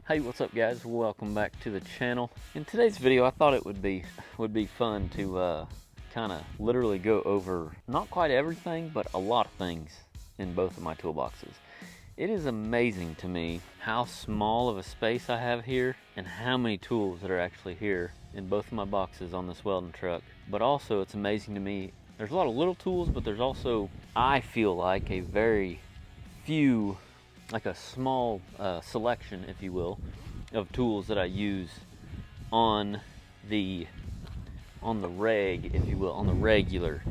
Hey, what's up guys? Welcome back to the channel. In today's video I thought it would be fun to kind of literally go over not quite everything but a lot of things in both of my toolboxes. It is amazing to me how small of a space I have here and how many tools that are actually here in both of my boxes on this welding truck. But also it's amazing to me, there's a lot of little tools, but there's also, I feel like, a very few, like a small selection, if you will, of tools that I use on the reg, if you will, on the regular.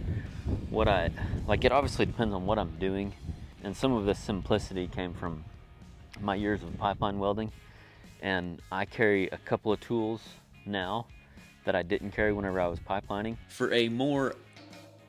What I like, it obviously depends on what I'm doing, and some of this simplicity came from my years of pipeline welding, and I carry a couple of tools now that I didn't carry whenever I was pipelining. For a more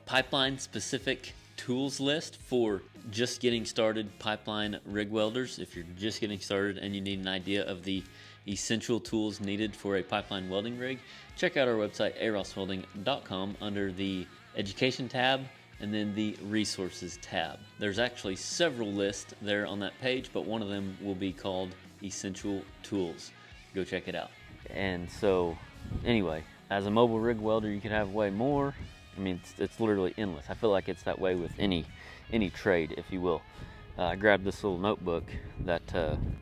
pipeline specific tools list for just getting started pipeline rig welders, if you're just getting started and you need an idea of the essential tools needed for a pipeline welding rig, check out our website AROSSWELDING.com under the education tab and then the resources tab. There's actually several lists there on that page, but one of them will be called essential tools. Go check it out. And so anyway, as a mobile rig welder you could have way more. I mean, it's literally endless. I feel like it's that way with any trade, if you will. I grabbed this little notebook that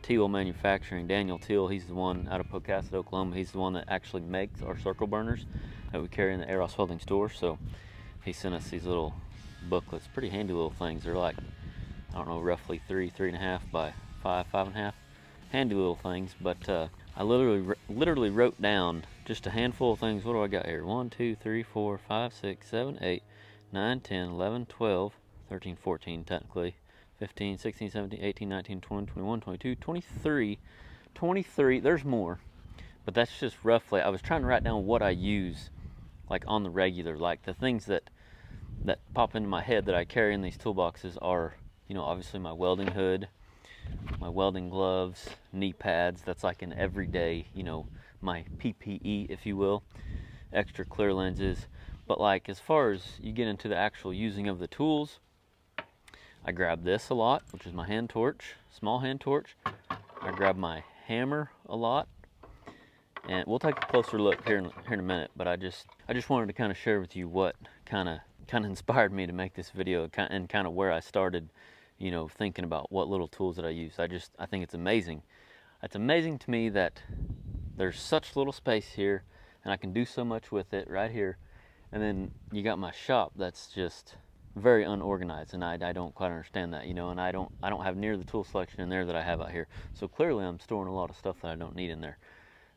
Teal Manufacturing, Daniel Teal, he's the one out of Pocasset, Oklahoma. He's the one that actually makes our circle burners that we carry in the AROS Welding store. So he sent us these little booklets, pretty handy little things. They're like, I don't know, roughly 3.5 by 5.5. Handy little things, but I literally wrote down just a handful of things. What do I got here? 1, 2, 3, 4, 5, 6, 7, 8, 9, 10, 11, 12, 13, 14 technically, 15, 16, 17, 18, 19, 20, 21, 22, 23. There's more, but that's just roughly. I was trying to write down what I use like on the regular, like the things that pop into my head that I carry in these toolboxes are, you know, obviously my welding hood, my welding gloves, knee pads, that's like an everyday, you know, my PPE, if you will, extra clear lenses. But like as far as you get into the actual using of the tools, I grab this a lot, which is my hand torch, small hand torch. I grab my hammer a lot, and we'll take a closer look here in a minute, but I just wanted to kind of share with you what kind of inspired me to make this video and kind of where I started, you know, thinking about what little tools that I use. I think it's amazing. It's amazing to me that there's such little space here and I can do so much with it right here. And then you got my shop that's just very unorganized, and I don't quite understand that, you know, and I don't have near the tool selection in there that I have out here. So clearly I'm storing a lot of stuff that I don't need in there.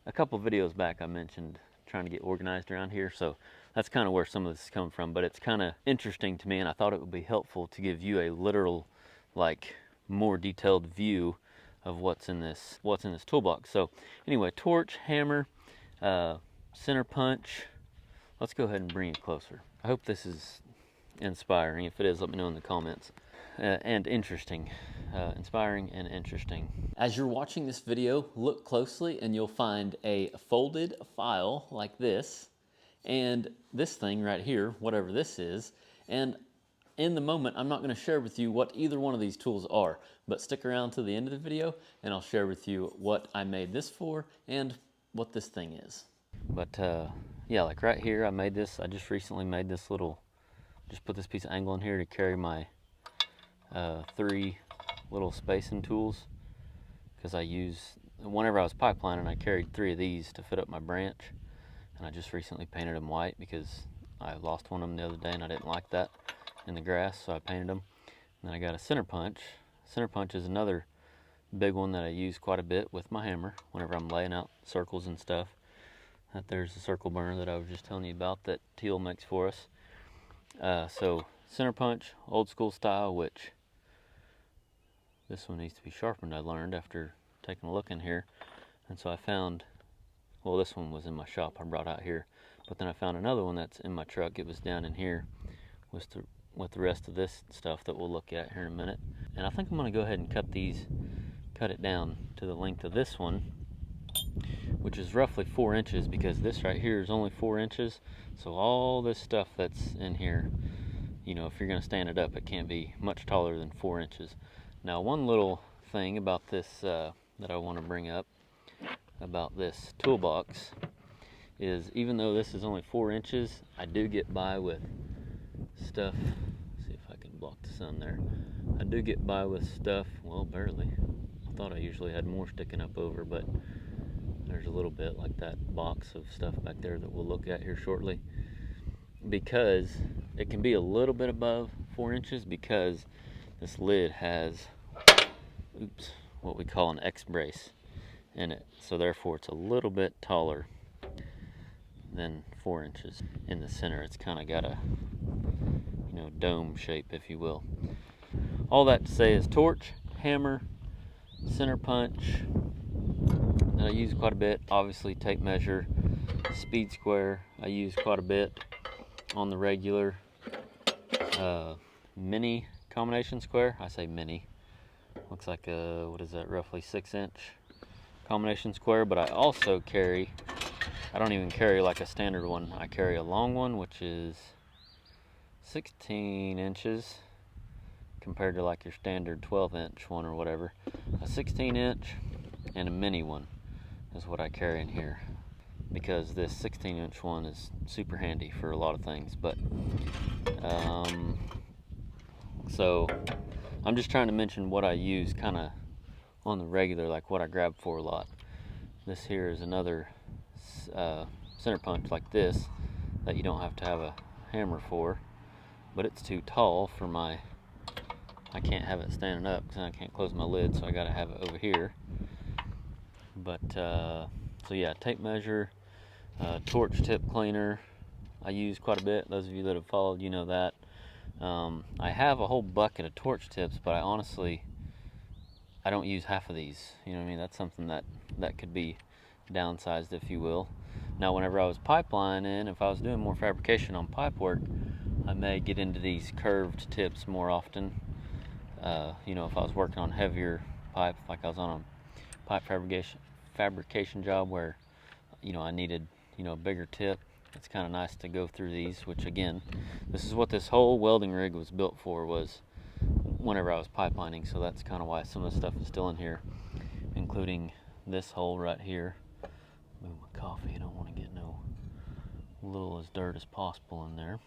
A couple videos back I mentioned trying to get organized around here, so that's kind of where some of this is coming from. But it's kind of interesting to me, and I thought it would be helpful to give you a literal, like, more detailed view of what's in this toolbox. So anyway, torch, hammer, center punch. Let's go ahead and bring it closer. I hope this is inspiring. If it is, let me know in the comments. And interesting. Inspiring and interesting. As you're watching this video, look closely and you'll find a folded file like this and this thing right here, whatever this is. And in the moment, I'm not going to share with you what either one of these tools are, but stick around to the end of the video and I'll share with you what I made this for and what this thing is. But yeah, like right here, I just recently made this just put this piece of angle in here to carry my 3 little spacing tools, because whenever I was pipelining, I carried 3 of these to fit up my branch, and I just recently painted them white because I lost one of them the other day and I didn't like that in the grass, so I painted them. And then I got a center punch. Center punch is another big one that I use quite a bit with my hammer whenever I'm laying out circles and stuff. There's the circle burner that I was just telling you about that Teal makes for us. So center punch, old school style, which this one needs to be sharpened, I learned after taking a look in here. And so I found, well, this one was in my shop I brought out here, but then I found another one that's in my truck. It was down in here with the rest of this stuff that we'll look at here in a minute. And I think I'm going to go ahead and cut it down to the length of this one, which is roughly 4 inches, because this right here is only 4 inches. So all this stuff that's in here, you know, if you're going to stand it up, it can't be much taller than 4 inches. Now, one little thing about this that I want to bring up about this toolbox is, even though this is only 4 inches, I do get by with stuff. Let's see if I can block the sun there. I do get by with stuff, well, barely. I thought I usually had more sticking up over, but there's a little bit, like that box of stuff back there that we'll look at here shortly. Because it can be a little bit above 4 inches because this lid has, what we call an X brace in it. So therefore it's a little bit taller than 4 inches. In the center, it's kind of got a, dome shape, if you will. All that to say is torch, hammer, center punch that I use quite a bit. Obviously tape measure, speed square I use quite a bit on the regular. Mini combination square, I say mini, looks like a, what is that, roughly 6-inch combination square. But I also carry, I don't even carry like a standard one, I carry a long one which is 16 inches compared to like your standard 12-inch one or whatever. A 16-inch and a mini one is what I carry in here, because this 16-inch one is super handy for a lot of things. But so I'm just trying to mention what I use kind of on the regular, like what I grab for a lot. This here is another center punch like this that you don't have to have a hammer for, but it's too tall for my, I can't have it standing up because I can't close my lid, so I got to have it over here. But so yeah, tape measure, torch tip cleaner I use quite a bit. Those of you that have followed, you know that. I have a whole bucket of torch tips, but I don't use half of these. You know what I mean? That's something that could be downsized, if you will. Now, whenever I was pipelining, if I was doing more fabrication on pipe work, I may get into these curved tips more often. If I was working on heavier pipe, like I was on a pipe fabrication job where, I needed, a bigger tip. It's kind of nice to go through these, which again, this is what this whole welding rig was built for, was whenever I was pipelining. So that's kind of why some of the stuff is still in here, including this hole right here. Move my coffee, I don't want to get no little as dirt as possible in there.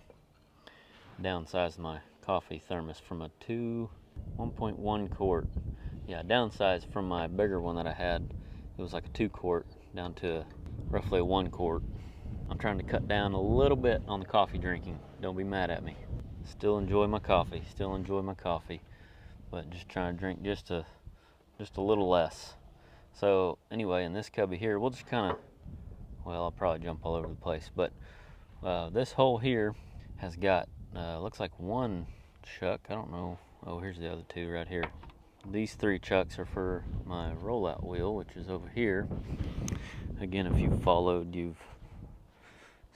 Downsized my coffee thermos from a 1.1 quart. Yeah, downsized from my bigger one that I had. It was like a 2 quart down to roughly a 1 quart. I'm trying to cut down a little bit on the coffee drinking. Don't be mad at me. Still enjoy my coffee. But just trying to drink just a little less. So anyway, in this cubby here, we'll just kind of, I'll probably jump all over the place. But this hole here has got, looks like 1 chuck. I don't know. Oh, here's the other 2 right here. These 3 chucks are for my rollout wheel, which is over here. Again, if you've followed, you've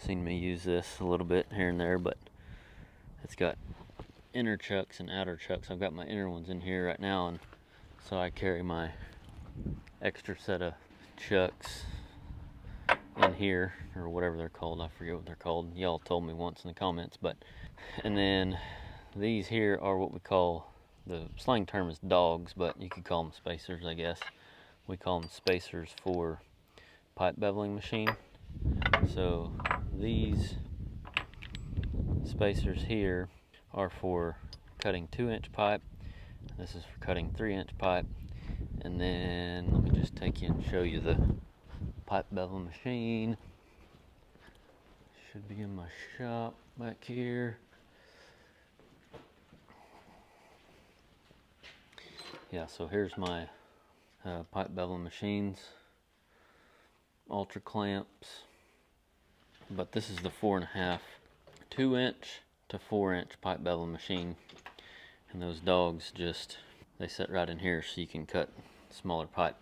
seen me use this a little bit here and there, but it's got inner chucks and outer chucks. I've got my inner ones in here right now, and so I carry my extra set of chucks in here, or whatever they're called. I forget what they're called. Y'all told me once in the comments. But and then these here are what we call, the slang term is dogs, but you could call them spacers, I guess. We call them spacers for pipe beveling machine. So these spacers here are for cutting 2-inch pipe. This is for cutting 3-inch pipe. And then let me just take you and show you the pipe bevel machine. Should be in my shop back here. Yeah, so here's my pipe bevel machines, ultra clamps. But this is the 4.5, 2-inch to 4-inch pipe bevel machine. And those dogs they sit right in here, so you can cut smaller pipe.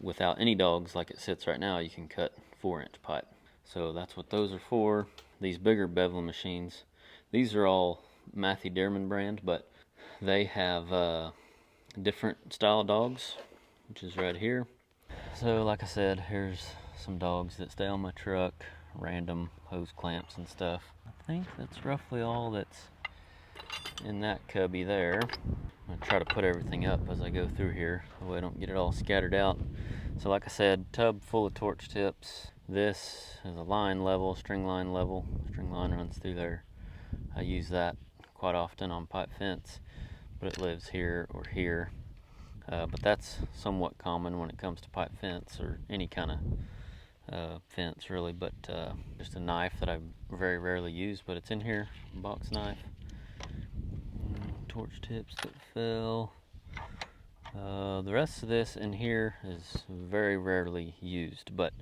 Without any dogs, like it sits right now, you can cut 4-inch pipe. So that's what those are for. These bigger bevel machines, these are all Matthew Dearman brand, but they have different style dogs, which is right here. So like I said, here's some dogs that stay on my truck, random hose clamps and stuff. I think that's roughly all that's in that cubby there. I'm going to try to put everything up as I go through here, so I don't get it all scattered out. So like I said, tub full of torch tips. This is a line level, string line level. String line runs through there. I use that quite often on pipe fence, but it lives here or here. But that's somewhat common when it comes to pipe fence or any kind of fence really. But just a knife that I very rarely use, but it's in here, box knife. Torch tips that fell. The rest of this in here is very rarely used, but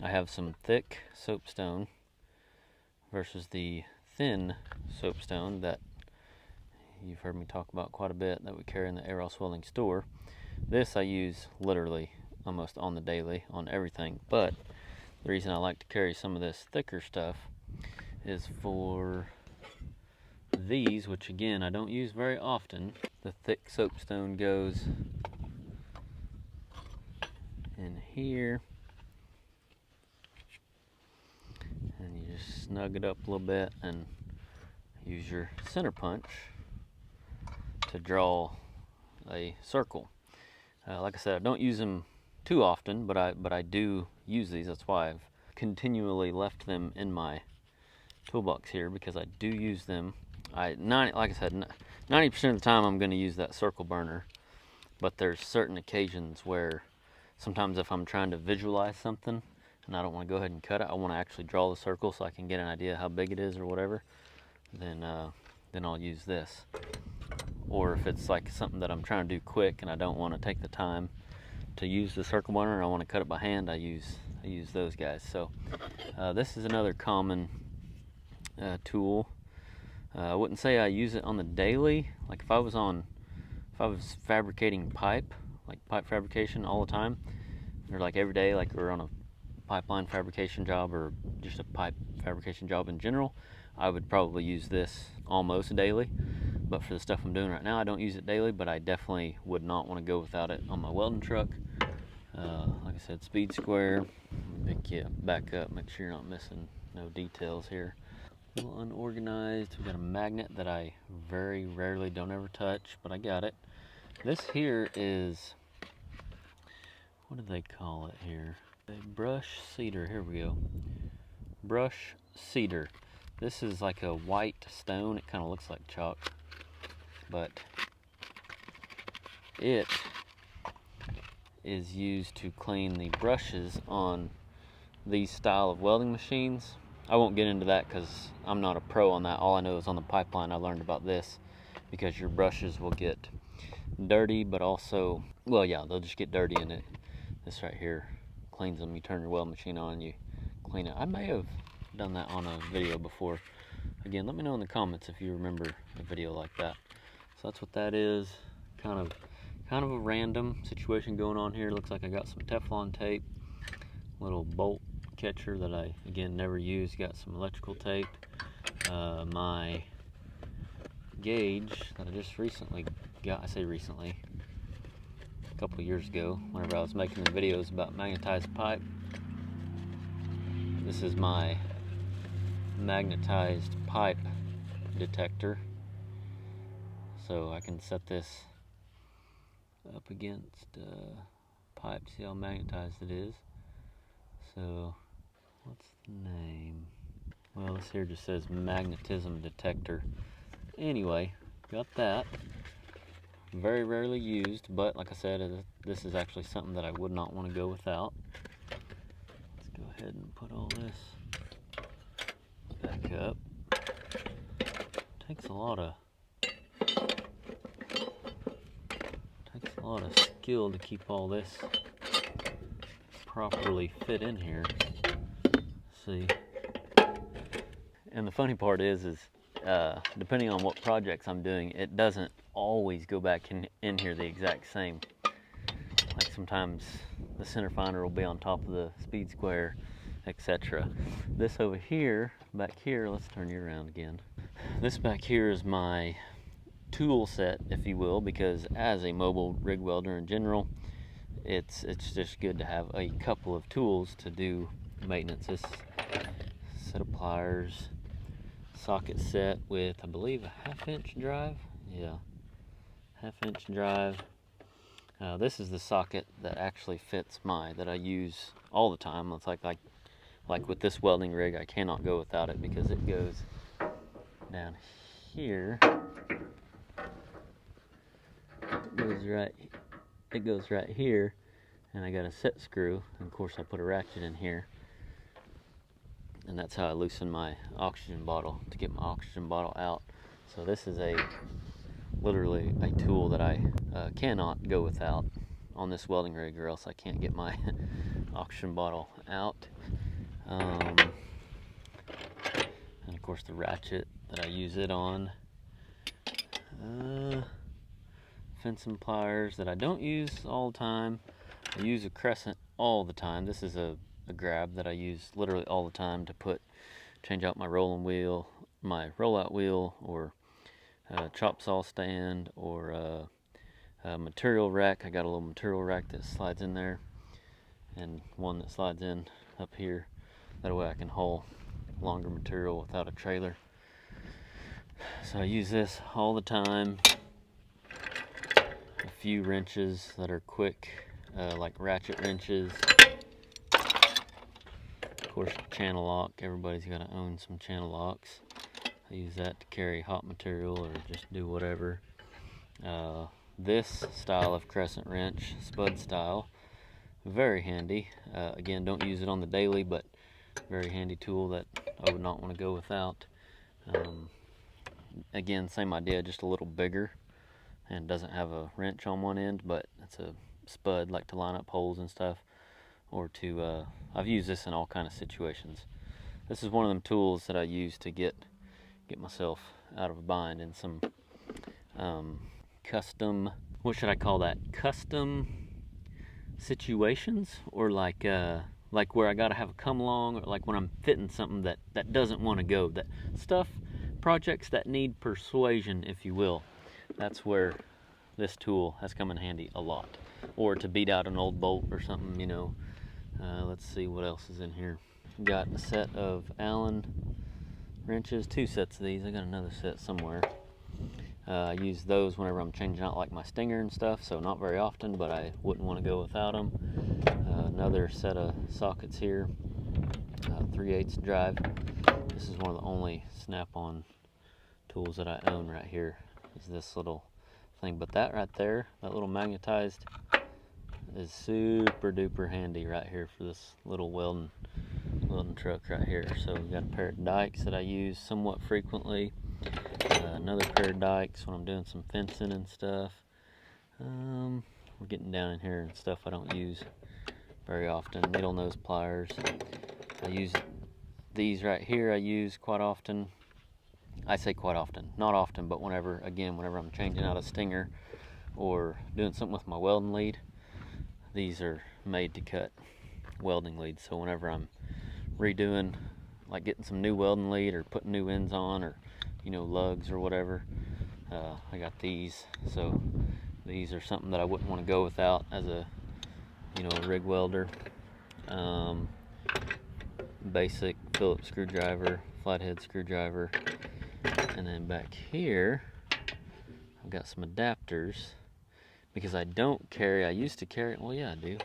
I have some thick soapstone versus the thin soapstone that you've heard me talk about quite a bit that we carry in the AROSSWELDING store. This I use literally almost on the daily on everything, but the reason I like to carry some of this thicker stuff is for these, which again I don't use very often. The thick soapstone goes in here, and you just snug it up a little bit and use your center punch to draw a circle. Like I said, I don't use them too often, but I do use these. That's why I've continually left them in my toolbox here, because I do use them. Like I said, 90% of the time I'm going to use that circle burner, but there's certain occasions where sometimes if I'm trying to visualize something and I don't want to go ahead and cut it, I want to actually draw the circle so I can get an idea how big it is or whatever, then I'll use this. Or if it's like something that I'm trying to do quick and I don't want to take the time to use the circle burner, I want to cut it by hand, I use those guys. So this is another common tool. I wouldn't say I use it on the daily. Like if I was fabricating pipe, like pipe fabrication all the time, or like every day, like we're on a pipeline fabrication job or just a pipe fabrication job in general, I would probably use this almost daily. But for the stuff I'm doing right now, I don't use it daily, but I definitely would not want to go without it on my welding truck. Like I said, speed square. Back up, make sure you're not missing no details here. A little unorganized. We got a magnet that I very rarely, don't ever touch, but I got it. This here is, what do they call it here? A brush cedar. Here we go. Brush cedar. This is like a white stone. It kind of looks like chalk, but it is used to clean the brushes on these style of welding machines. I won't get into that because I'm not a pro on that. All I know is on the pipeline I learned about this, because your brushes will get dirty, but also, well, yeah, they'll just get dirty, and this right here cleans them. You turn your weld machine on, you clean it. I may have done that on a video before. Again, let me know in the comments if you remember a video like that. So that's what that is. Kind of a random situation going on here. Looks like I got some Teflon tape, little bolt catcher that I again never use. Got some electrical tape. My gauge that I just recently got. I say recently, a couple of years ago, whenever I was making the videos about magnetized pipe. This is my magnetized pipe detector, so I can set this up against pipe to see how magnetized it is. So what's the name? Well, this here just says magnetism detector. Anyway, got that. Very rarely used, but like I said, this is actually something that I would not want to go without. Let's go ahead and put all this back up. Takes a lot of skill to keep all this properly fit in here. See, and the funny part is depending on what projects I'm doing, it doesn't always go back in here the exact same. Like sometimes the center finder will be on top of the speed square, etc. This over here, back here, let's turn you around again. This back here is my tool set, if you will, because as a mobile rig welder in general, it's just good to have a couple of tools to do maintenance. This set of pliers, socket set with, I believe, a 1/2 inch drive. Yeah, 1/2 inch drive. This is the socket that actually fits that I use all the time. It's like with this welding rig, I cannot go without it because it goes down here. It goes right here, and I got a set screw, and of course I put a ratchet in here, and that's how I loosen my oxygen bottle to get my oxygen bottle out. So this is literally a tool that I cannot go without on this welding rig, or else I can't get my oxygen bottle out. And of course the ratchet that I use it on. Fencing pliers that I don't use all the time. I use a crescent all the time. This is a grab that I use literally all the time to change out my rolling wheel, my rollout wheel, or chop saw stand, or a material rack. I got a little material rack that slides in there, and one that slides in up here. That way I can haul longer material without a trailer. So I use this all the time. A few wrenches that are quick, like ratchet wrenches. Of course, channel lock. Everybody's got to own some channel locks. I use that to carry hot material or just do whatever. This style of crescent wrench, spud style, very handy. Again, don't use it on the daily, but very handy tool that I would not want to go without. Again, same idea, just a little bigger, and doesn't have a wrench on one end, but it's a spud, like to line up holes and stuff, or to I've used this in all kind of situations. This is one of them tools that I use to get myself out of a bind in some custom, what should I call that, custom situations, or like where I gotta have a come along, or like when I'm fitting something that doesn't want to go, that stuff, projects that need persuasion, if you will. That's where this tool has come in handy a lot. Or to beat out an old bolt or something, you know. Let's see what else is in here. Got a set of Allen wrenches, 2 sets of these. I got another set somewhere. I use those whenever I'm changing out like my stinger and stuff, so not very often, but I wouldn't want to go without them. Another set of sockets here, 3/8 drive. This is one of the only snap-on tools that I own right here, is this little thing. But that right there, that little magnetized, is super duper handy right here for this little welding truck right here. So we got a pair of dikes that I use somewhat frequently. Another pair of dikes when I'm doing some fencing and stuff. We're getting down in here and stuff I don't use very often. Needle nose pliers. I use these right here. I use quite often. I say quite often, not often, but whenever I'm changing out a stinger or doing something with my welding lead. These are made to cut welding leads, so whenever I'm redoing, like getting some new welding lead or putting new ends on, or lugs or whatever, I got these. So these are something that I wouldn't want to go without as a rig welder. Basic Phillips screwdriver, flathead screwdriver, and then back here I've got some adapters, because I used to carry, well yeah I do,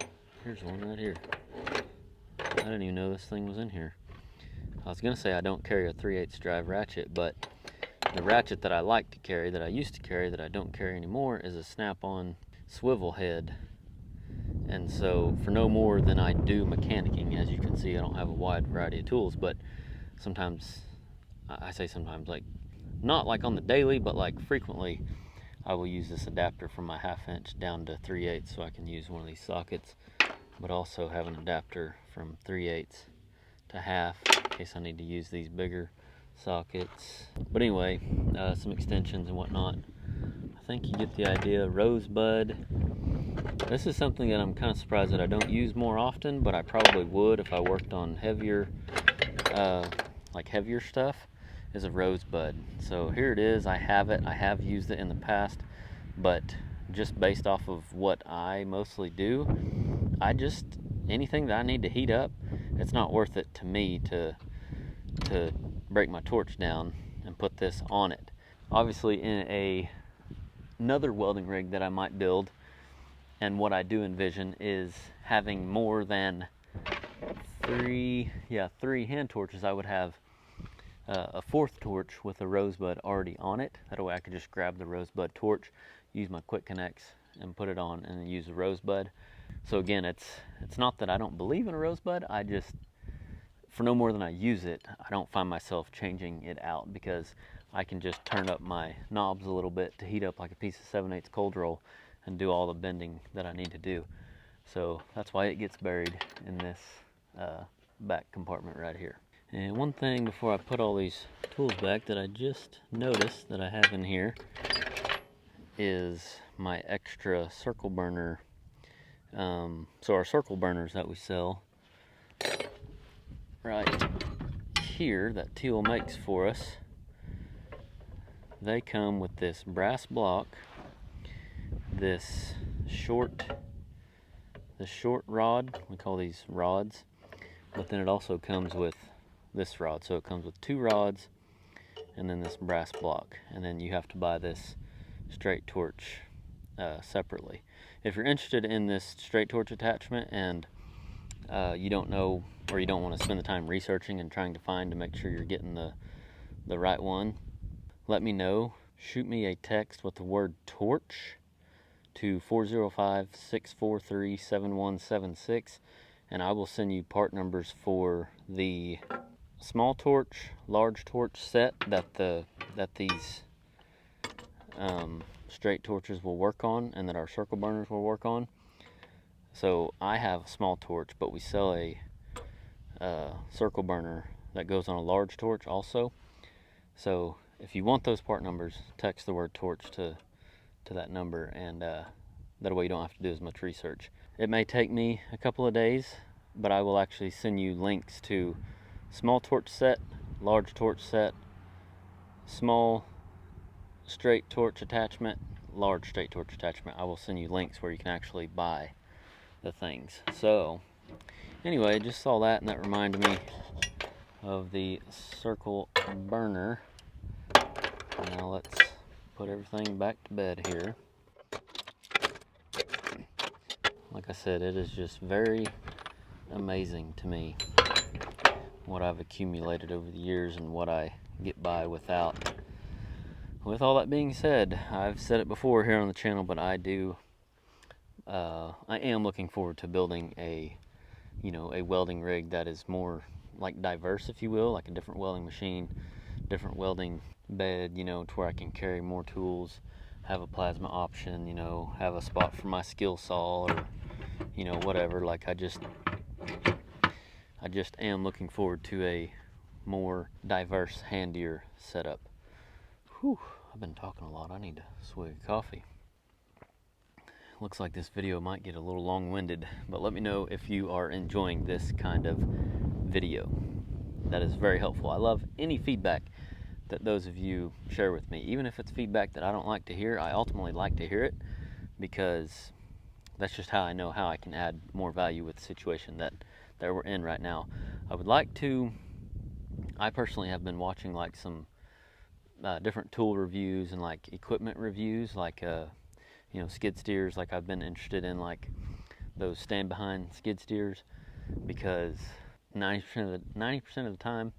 here's one right here. I didn't even know this thing was in here. I was gonna say I don't carry a 3/8 drive ratchet, but the ratchet that I like to carry, that I used to carry, that I don't carry anymore, is a snap-on swivel head. And so for no more than I do mechanicking, as you can see, I don't have a wide variety of tools, but sometimes, I say sometimes, like not like on the daily, but like frequently, I will use this adapter from my 1/2 inch down to 3/8, so I can use one of these sockets, but also have an adapter from 3/8 to 1/2 in case I need to use these bigger sockets. But anyway, some extensions and whatnot. I think you get the idea. Rosebud. This is something that I'm kind of surprised that I don't use more often, but I probably would if I worked on heavier stuff, is a rosebud. So here it is. I have it. I have used it in the past, but just based off of what I mostly do, anything that I need to heat up, it's not worth it to me to break my torch down and put this on it. Obviously in another welding rig that I might build, And what I do envision is having more than three hand torches. I would have a fourth torch with a rosebud already on it. That way I could just grab the rosebud torch, use my quick connects and put it on, and then use the rosebud. So again, it's not that I don't believe in a rosebud, I just, for no more than I use it, I don't find myself changing it out, because I can just turn up my knobs a little bit to heat up like a piece of 7/8 cold roll and do all the bending that I need to do. So that's why it gets buried in this back compartment right here. And one thing before I put all these tools back that I just noticed that I have in here is my extra circle burner. So our circle burners that we sell right here that Teal makes for us, they come with this brass block, this short rod, we call these rods, but then it also comes with this rod. So it comes with two rods and then this brass block, and then you have to buy this straight torch separately. If you're interested in this straight torch attachment and you don't know, or you don't want to spend the time researching and trying to find to make sure you're getting the right one, let me know. Shoot me a text with the word torch to 405-643-7176, and I will send you part numbers for the small torch, large torch set that these straight torches will work on, and that our circle burners will work on. So I have a small torch, but we sell a circle burner that goes on a large torch also. So if you want those part numbers, text the word torch to that number, and that way you don't have to do as much research. It may take me a couple of days, but I will actually send you links to small torch set, large torch set, small straight torch attachment, large straight torch attachment. I will send you links where you can actually buy the things. So anyway, just saw that, and that reminded me of the circle burner. Now let's put everything back to bed here. Like I said, it is just very amazing to me what I've accumulated over the years and what I get by without. With all that being said, I've said it before here on the channel, but I am looking forward to building a welding rig that is more like diverse, if you will, like a different welding machine, different welding bed, to where I can carry more tools, have a plasma option, have a spot for my skill saw, or whatever. Like I just am looking forward to a more diverse, handier setup. Whew, I've been talking a lot. I need a swig of coffee. Looks like this video might get a little long-winded, but let me know if you are enjoying this kind of video. That is very helpful. I love any feedback that those of you share with me. Even if it's feedback that I don't like to hear, I ultimately like to hear it, because that's just how I know how I can add more value with the situation that we're in right now. I personally have been watching like some different tool reviews and like equipment reviews, like skid steers. Like I've been interested in like those stand behind skid steers, because 90% of the time,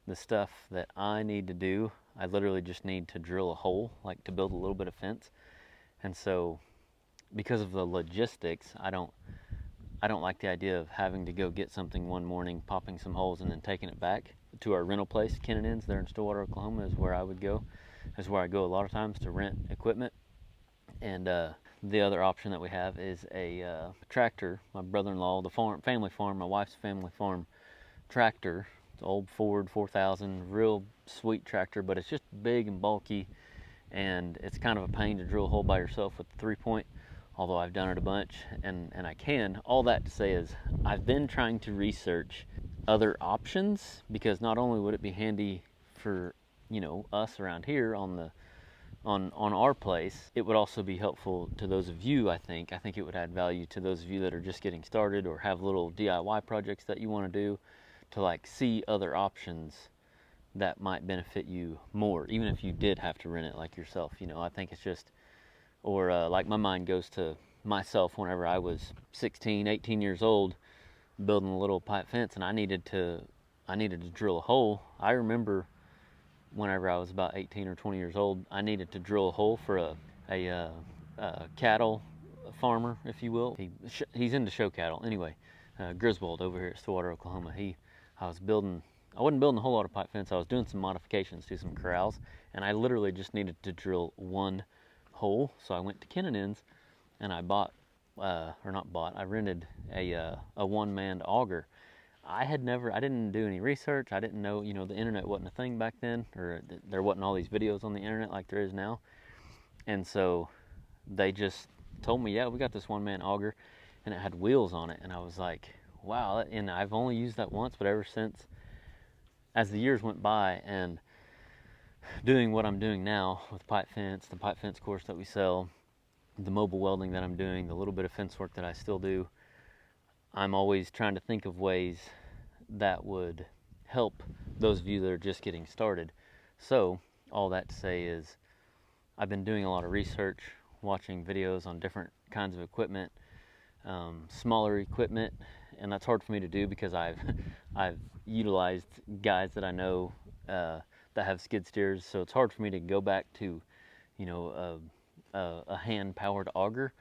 the stuff that I need to do, I literally just need to drill a hole, like to build a little bit of fence. And so because of the logistics, I don't like the idea of having to go get something one morning, popping some holes, and then taking it back to our rental place. Ken & Ends there in Stillwater, Oklahoma is where I would go. Is where I go a lot of times to rent equipment. And the other option that we have is a tractor. My brother-in-law, the family farm, my wife's family farm tractor. It's an old Ford 4000, real sweet tractor, but it's just big and bulky, and it's kind of a pain to drill a hole by yourself with the 3-point, although I've done it a bunch, and I can. All that to say is I've been trying to research other options, because not only would it be handy for us around here on our place, it would also be helpful to those of you. I think it would add value to those of you that are just getting started or have little DIY projects that you want to do, to like see other options that might benefit you more, even if you did have to rent it like yourself. I think it's just, or like my mind goes to myself whenever I was 16, 18 years old, building a little pipe fence, and I needed to drill a hole. I remember whenever I was about 18 or 20 years old, I needed to drill a hole for a cattle farmer, if you will. He's into show cattle. Anyway, Griswold over here at Stillwater, Oklahoma. I wasn't building a whole lot of pipe fence. I was doing some modifications to some corrals, and I literally just needed to drill one hole. So I went to Ken & Ends, and I I rented a one-man auger. I didn't do any research. I didn't know, the internet wasn't a thing back then, or there wasn't all these videos on the internet like there is now. And so they just told me, yeah, we got this one-man auger, and it had wheels on it. And I was like, wow. And I've only used that once, but ever since, as the years went by and doing what I'm doing now with pipe fence, the pipe fence course that we sell, the mobile welding that I'm doing, the little bit of fence work that I still do, I'm always trying to think of ways that would help those of you that are just getting started. So all that to say is I've been doing a lot of research, watching videos on different kinds of equipment, smaller equipment, and that's hard for me to do because I've utilized guys that I know that have skid steers, so it's hard for me to go back to a hand-powered auger.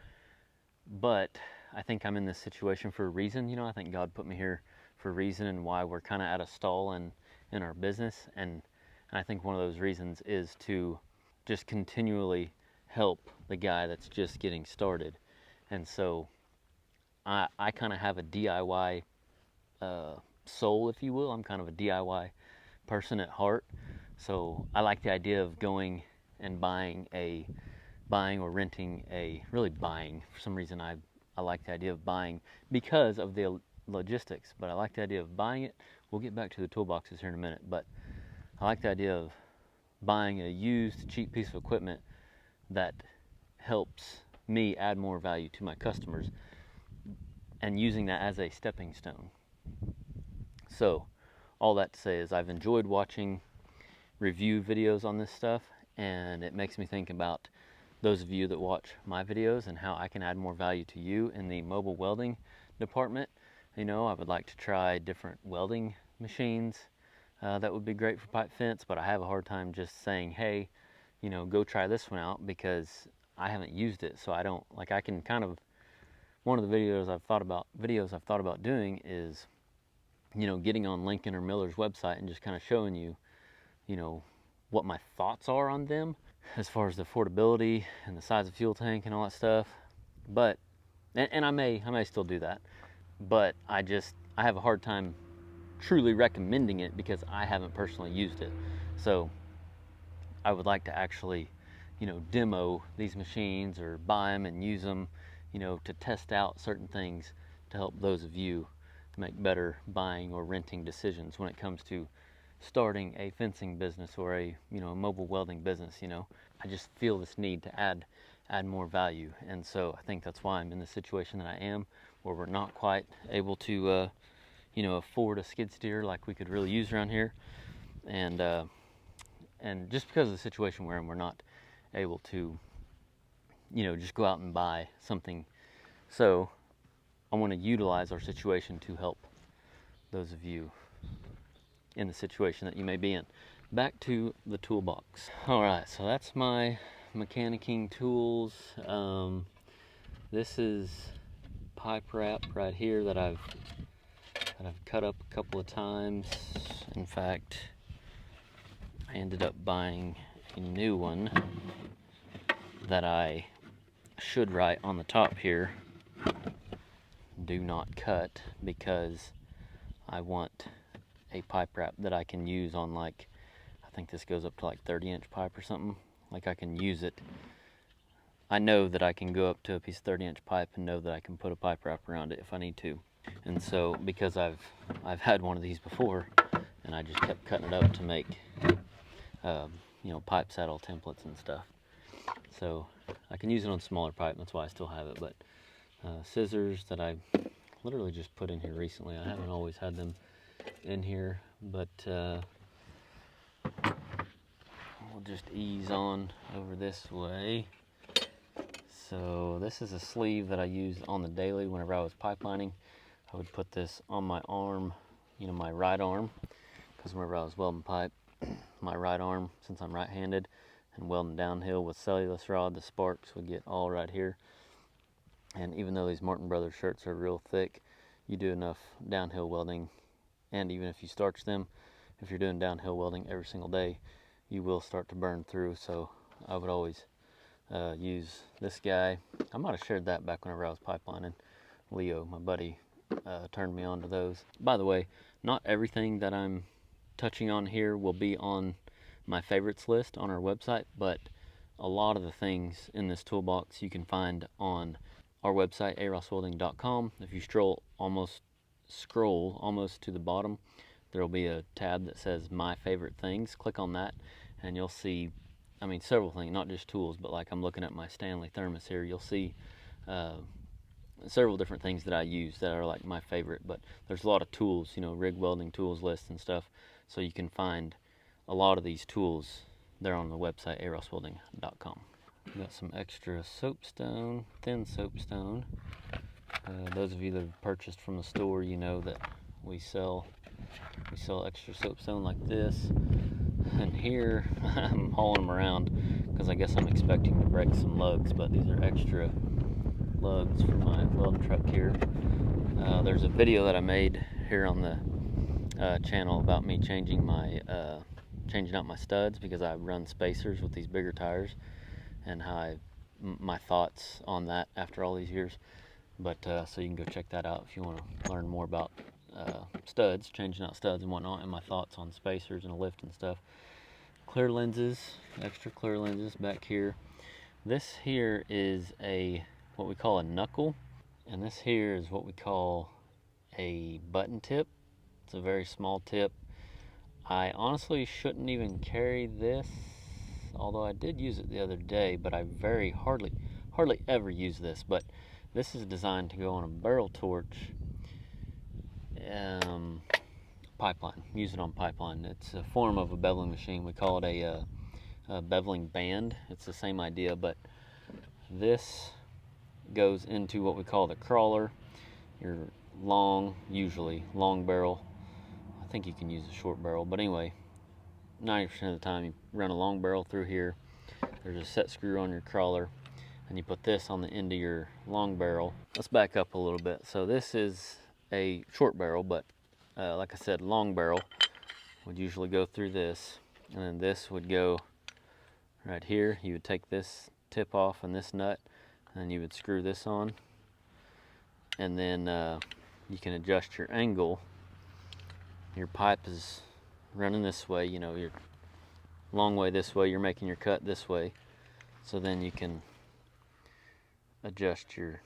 But I think I'm in this situation for a reason. I think God put me here for a reason, and why we're kind of at a stall in our business. And I think one of those reasons is to just continually help the guy that's just getting started. And so I kind of have a DIY soul, if you will. I'm kind of a DIY person at heart. So I like the idea of going and buying or renting really buying. For some reason I like the idea of buying because of the logistics, but I like the idea of buying it. We'll get back to the toolboxes here in a minute, but I like the idea of buying a used, cheap piece of equipment that helps me add more value to my customers, and using that as a stepping stone. So all that to say is I've enjoyed watching review videos on this stuff, and it makes me think about those of you that watch my videos and how I can add more value to you in the mobile welding department. I would like to try different welding machines that would be great for pipe fence, but I have a hard time just saying, hey, go try this one out, because I haven't used it. So I don't, I can kind of, one of the videos I've thought about doing is, getting on Lincoln or Miller's website and just kind of showing you, what my thoughts are on them as far as the affordability and the size of fuel tank and all that stuff. But, and I may still do that, but I have a hard time truly recommending it because I haven't personally used it. So I would like to actually, demo these machines or buy them and use them, to test out certain things to help those of you make better buying or renting decisions when it comes to starting a fencing business or a mobile welding business. I just feel this need to add more value, and so I think that's why I'm in the situation that I am, where we're not quite able to afford a skid steer like we could really use around here, and just because of the situation we're in, we're not able to just go out and buy something. So I want to utilize our situation to help those of you in the situation that you may be in. Back to the toolbox. All right, so that's my mechanicking tools. This is pipe wrap right here that I've cut up a couple of times. In fact, I ended up buying a new one that I should write on the top here, do not cut, because I want a pipe wrap that I can use on, I think this goes up to 30-inch pipe or something. I can use it. I know that I can go up to a piece of 30-inch pipe and know that I can put a pipe wrap around it if I need to. And so, because I've had one of these before, and I just kept cutting it up to make pipe saddle templates and stuff. So I can use it on smaller pipe, that's why I still have it. But scissors that I literally just put in here recently. I haven't always had them in here, but we'll just ease on over this way. So this is a sleeve that I use on the daily whenever I was pipelining. I would put this on my arm, you know, my right arm, because whenever I was welding pipe, my right arm, since I'm right-handed and welding downhill with cellulose rod, the sparks would get all right here. And even though these Martin Brothers shirts are real thick, you do enough downhill welding, and even if you starch them, if you're doing downhill welding every single day, you will start to burn through. So I would always use this guy. I might have shared that back whenever I was pipelining. Leo, my buddy, turned me on to those. By the way, not everything that I'm touching on here will be on my favorites list on our website, but a lot of the things in this toolbox you can find on our website, AROSSWELDING.com. If you scroll almost to the bottom, there will be a tab that says My Favorite Things. Click on that and you'll see, I mean, several things, not just tools, but like I'm looking at my Stanley thermos here, you'll see several different things that I use that are like my favorite. But there's a lot of tools, you know, rig welding tools lists and stuff, so you can find a lot of these tools there on the website, AROSSWELDING.com. Got some extra soapstone, thin soapstone. Those of you that have purchased from the store, you know that we sell extra soapstone like this. And here I'm hauling them around because I guess I'm expecting to break some lugs, but these are extra lugs for my welding truck here. There's a video that I made here on the channel about me changing out my studs because I run spacers with these bigger tires, and how my thoughts on that after all these years. But so you can go check that out if you want to learn more about studs, changing out studs and whatnot, and my thoughts on spacers and a lift and stuff. Clear lenses, extra clear lenses back here. This here is what we call a knuckle, and this here is what we call a button tip. It's a very small tip. I honestly shouldn't even carry this, although I did use it the other day, but I very hardly ever use this. But this is designed to go on a barrel torch pipeline. Use it on pipeline. It's a form of a beveling machine. We call it a beveling band. It's the same idea, but this goes into what we call the crawler. Your usually long barrel. I think you can use a short barrel, but anyway, 90% of the time you run a long barrel through here. There's a set screw on your crawler, and you put this on the end of your long barrel. Let's back up a little bit. So this is a short barrel, but like I said, long barrel would usually go through this, and then this would go right here. You would take this tip off and this nut, and you would screw this on, and then you can adjust your angle. Your pipe is running this way, you know, you're long way this way, you're making your cut this way, so then you can adjust your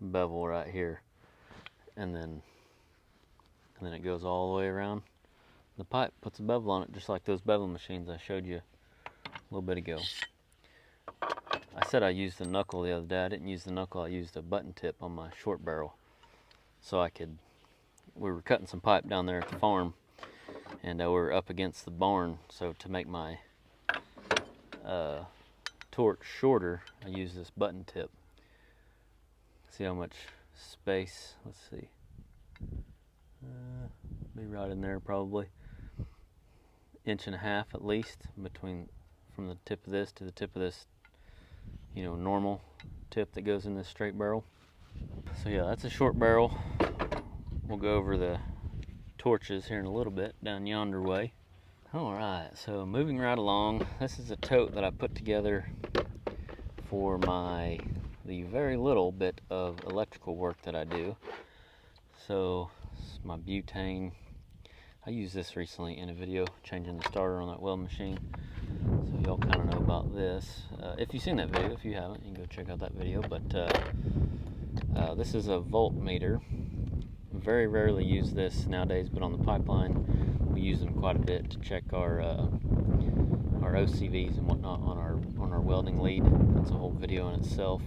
bevel right here, and then it goes all the way around the pipe, puts a bevel on it, just like those bevel machines I showed you a little bit ago. I said I used the knuckle the other day. I didn't use the knuckle, I used a button tip on my short barrel, so we were cutting some pipe down there at the farm, and we were up against the barn, so to make my torch shorter, I used this button tip. See how much space, let's see, be right in there probably, 1.5 inches at least from the tip of this to the tip of this, you know, normal tip that goes in this straight barrel. So yeah, that's a short barrel. We'll go over the torches here in a little bit down yonder way. Alright, so moving right along, this is a tote that I put together for the very little bit of electrical work that I do. So this is my butane. I used this recently in a video changing the starter on that weld machine, so y'all kind of know about this. If you've seen that video, if you haven't, you can go check out that video. But this is a voltmeter. Very rarely use this nowadays, but on the pipeline we use them quite a bit to check our OCVs and whatnot on our welding lead. That's a whole video in itself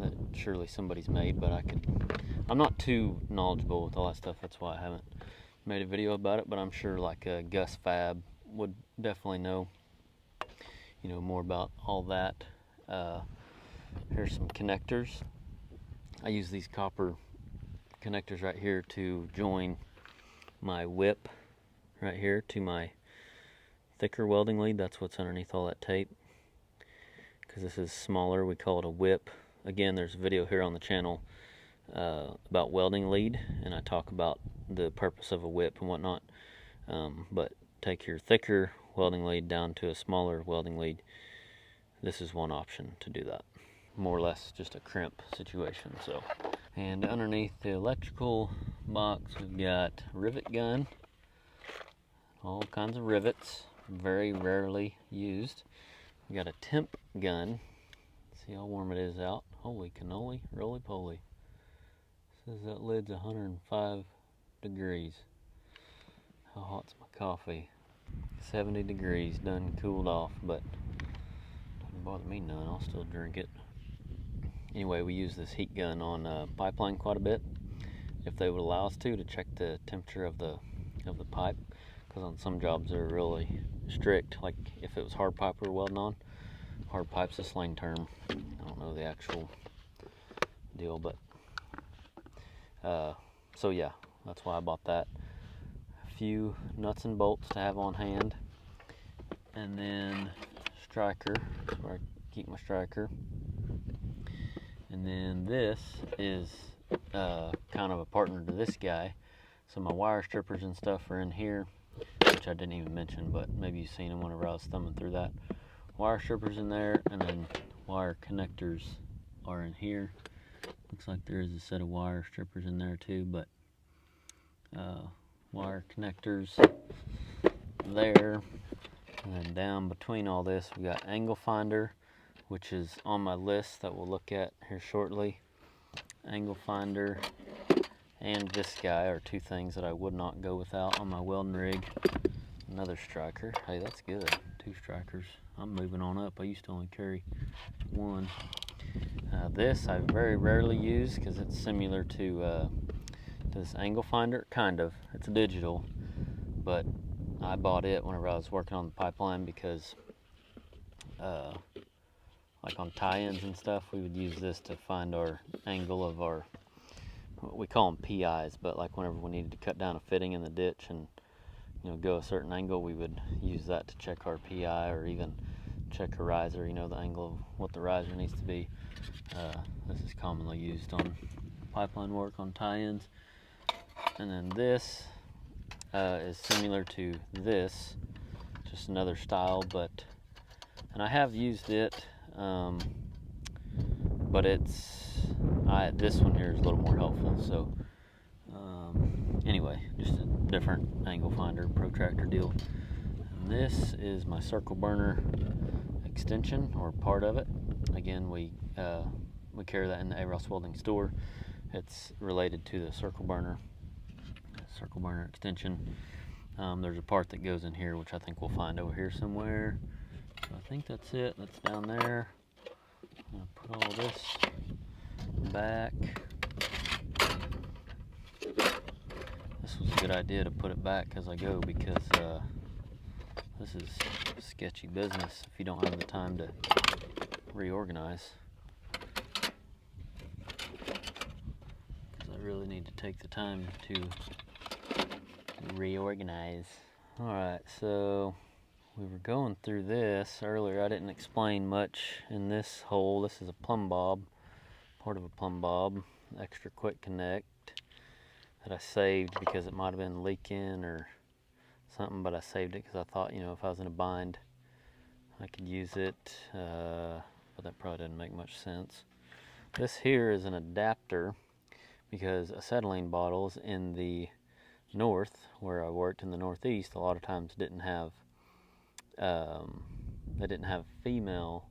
that surely somebody's made, but I'm not too knowledgeable with all that stuff. That's why I haven't made a video about it, but I'm sure like Gus Fab would definitely know, you know, more about all that. Here's some connectors. I use these copper connectors right here to join my whip right here to my thicker welding lead. That's what's underneath all that tape. Because this is smaller, we call it a whip. Again, there's a video here on the channel about welding lead, and I talk about the purpose of a whip and whatnot. But take your thicker welding lead down to a smaller welding lead. This is one option to do that. More or less just a crimp situation. So, and underneath the electrical box, we've got a rivet gun, all kinds of rivets, very rarely used. We got a temp gun. See how warm it is out. Holy cannoli, roly poly. Says that lid's 105 degrees. How hot's my coffee? 70 degrees, done cooled off, but doesn't bother me none. I'll still drink it. Anyway, we use this heat gun on pipeline quite a bit, if they would allow us to check the temperature of the pipe, because on some jobs they're really strict. Like if it was hard pipe we were welding on. Hard pipe's a slang term. I don't know the actual deal, but so yeah, that's why I bought that. A few nuts and bolts to have on hand, and then striker. That's where I keep my striker. And then this is kind of a partner to this guy. So my wire strippers and stuff are in here, which I didn't even mention, but maybe you've seen them whenever I was thumbing through that. Wire strippers in there, and then wire connectors are in here. Looks like there is a set of wire strippers in there too, but wire connectors there. And then down between all this, we got angle finder, which is on my list that we'll look at here shortly. Angle finder and this guy are two things that I would not go without on my welding rig. Another striker. Hey, that's good. 2 strikers. I'm moving on up. I used to only carry 1. This I very rarely use because it's similar to this angle finder. Kind of. It's digital, but I bought it whenever I was working on the pipeline because like on tie-ins and stuff, we would use this to find our angle of our, we call them PIs, but like whenever we needed to cut down a fitting in the ditch and go a certain angle, we would use that to check our PI, or even check a riser, the angle of what the riser needs to be. This is commonly used on pipeline work, on tie-ins. And then this is similar to this, just another style, and I have used it, but this one here is a little more helpful. So anyway, just a different angle finder, protractor deal. And this is my circle burner extension, or part of it. Again, we carry that in the AROSSWELDING store. It's related to the circle burner extension. There's a part that goes in here, which I think we'll find over here somewhere. So I think that's it. That's down there. I'm gonna put all this back. This was a good idea to put it back as I go, because this is sketchy business if you don't have the time to reorganize. Because I really need to take the time to reorganize. Alright, so we were going through this earlier. I didn't explain much in this hole. This is a plumb bob, part of a plumb bob, extra quick connect that I saved because it might have been leaking or something, but I saved it because I thought, if I was in a bind, I could use it, but that probably didn't make much sense. This here is an adapter because acetylene bottles in the north, where I worked in the northeast, a lot of times didn't have male.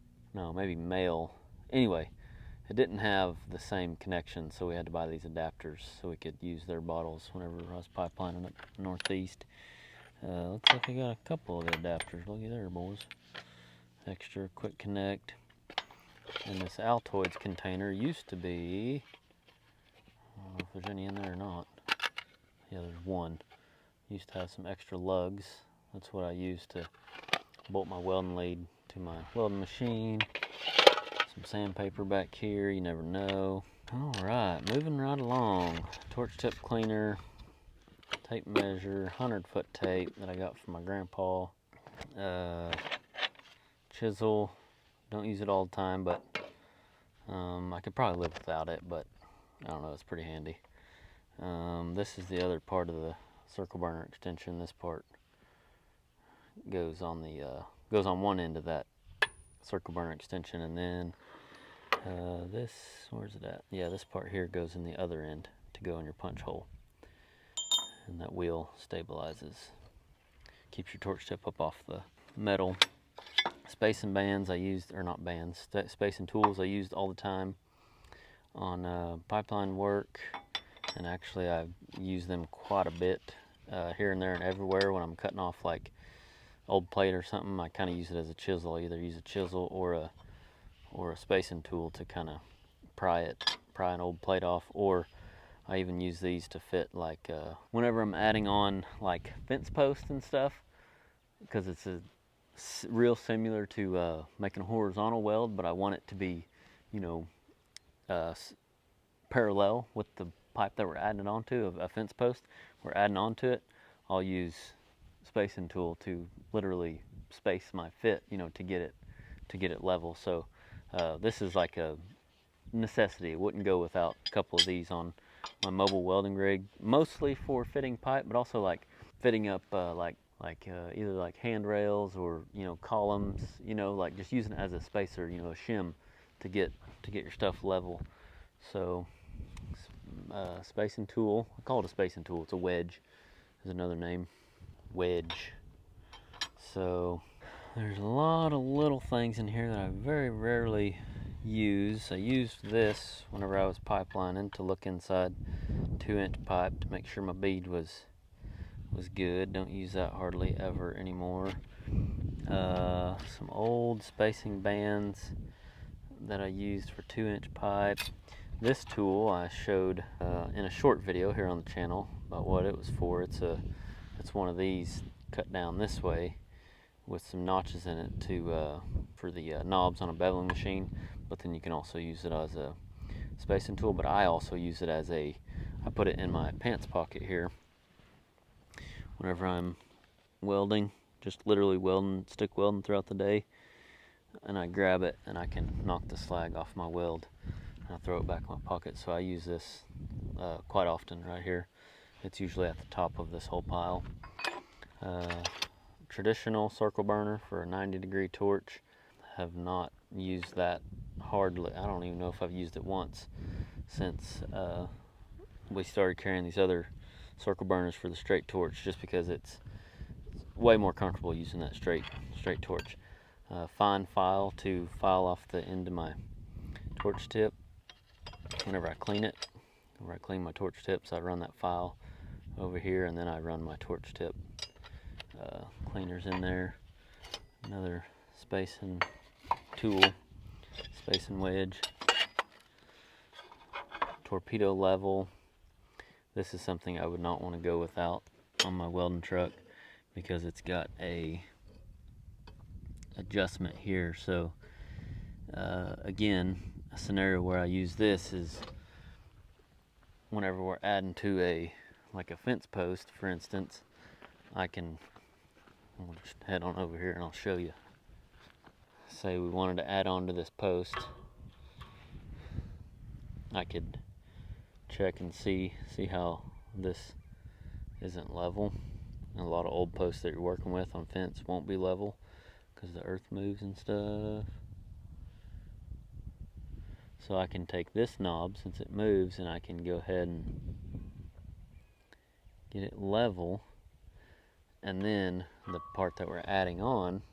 Anyway, it didn't have the same connection, so we had to buy these adapters so we could use their bottles whenever I was pipelining up northeast. Looks like I got a couple of the adapters. Looky there, boys. Extra quick connect. And this Altoids container used to be, I don't know if there's any in there or not. Yeah, there's one. Used to have some extra lugs. That's what I used to bolt my welding lead to my welding machine. Some sandpaper back here, you never know. Alright, moving right along. Torch tip cleaner, tape measure, 100-foot tape that I got from my grandpa. Chisel, don't use it all the time, but I could probably live without it, but I don't know, it's pretty handy. This is the other part of the circle burner extension. This part goes on one end of that circle burner extension, and then this, where's it at? Yeah, this part here goes in the other end to go in your punch hole, and that wheel stabilizes, keeps your torch tip up off the metal. Spacing bands I used, or not bands, spacing tools I used all the time on pipeline work, and actually I use them quite a bit here and there and everywhere. When I'm cutting off like old plate or something, I kind of use it as a chisel. I either use a chisel or a spacing tool to kind of pry an old plate off, or I even use these to fit like whenever I'm adding on like fence posts and stuff, because it's real similar to making a horizontal weld, but I want it to be, you know, parallel with the pipe that we're adding it onto, a fence post we're adding onto it. I'll use spacing tool to literally space my fit, you know, to get it level. So this is like a necessity. It wouldn't go without a couple of these on my mobile welding rig, mostly for fitting pipe, but also like fitting up either like handrails or, you know, columns, you know, like just using it as a spacer, you know, a shim to get your stuff level. So spacing tool, I call it a spacing tool, it's a wedge is another name, wedge. So there's a lot of little things in here that I very rarely use. I used this whenever I was pipelining to look inside 2-inch pipe to make sure my bead was good. Don't use that hardly ever anymore. Some old spacing bands that I used for 2-inch pipe. This tool I showed in a short video here on the channel about what it was for. It's one of these cut down this way with some notches in it for the knobs on a beveling machine, but then you can also use it as a spacing tool. But I also use it as I put it in my pants pocket here whenever I'm welding, just literally stick welding throughout the day, and I grab it and I can knock the slag off my weld and I throw it back in my pocket. So I use this quite often right here. It's usually at the top of this whole pile. Traditional circle burner for a 90-degree torch. Have not used that hardly. I don't even know if I've used it once since we started carrying these other circle burners for the straight torch, just because it's way more comfortable using that straight torch. Fine file to file off the end of my torch tip whenever I clean it. Whenever I clean my torch tips, I run that file over here, and then I run my torch tip cleaners in there. Another spacing tool, spacing wedge. Torpedo level. This is something I would not want to go without on my welding truck because it's got a adjustment here. So again, a scenario where I use this is whenever we're adding to like a fence post, for instance. I'll just head on over here and I'll show you. Say we wanted to add on to this post, I could check and see how this isn't level. And a lot of old posts that you're working with on fence won't be level because the earth moves and stuff. So I can take this knob, since it moves, and I can go ahead and get it level, and then the part that we're adding on,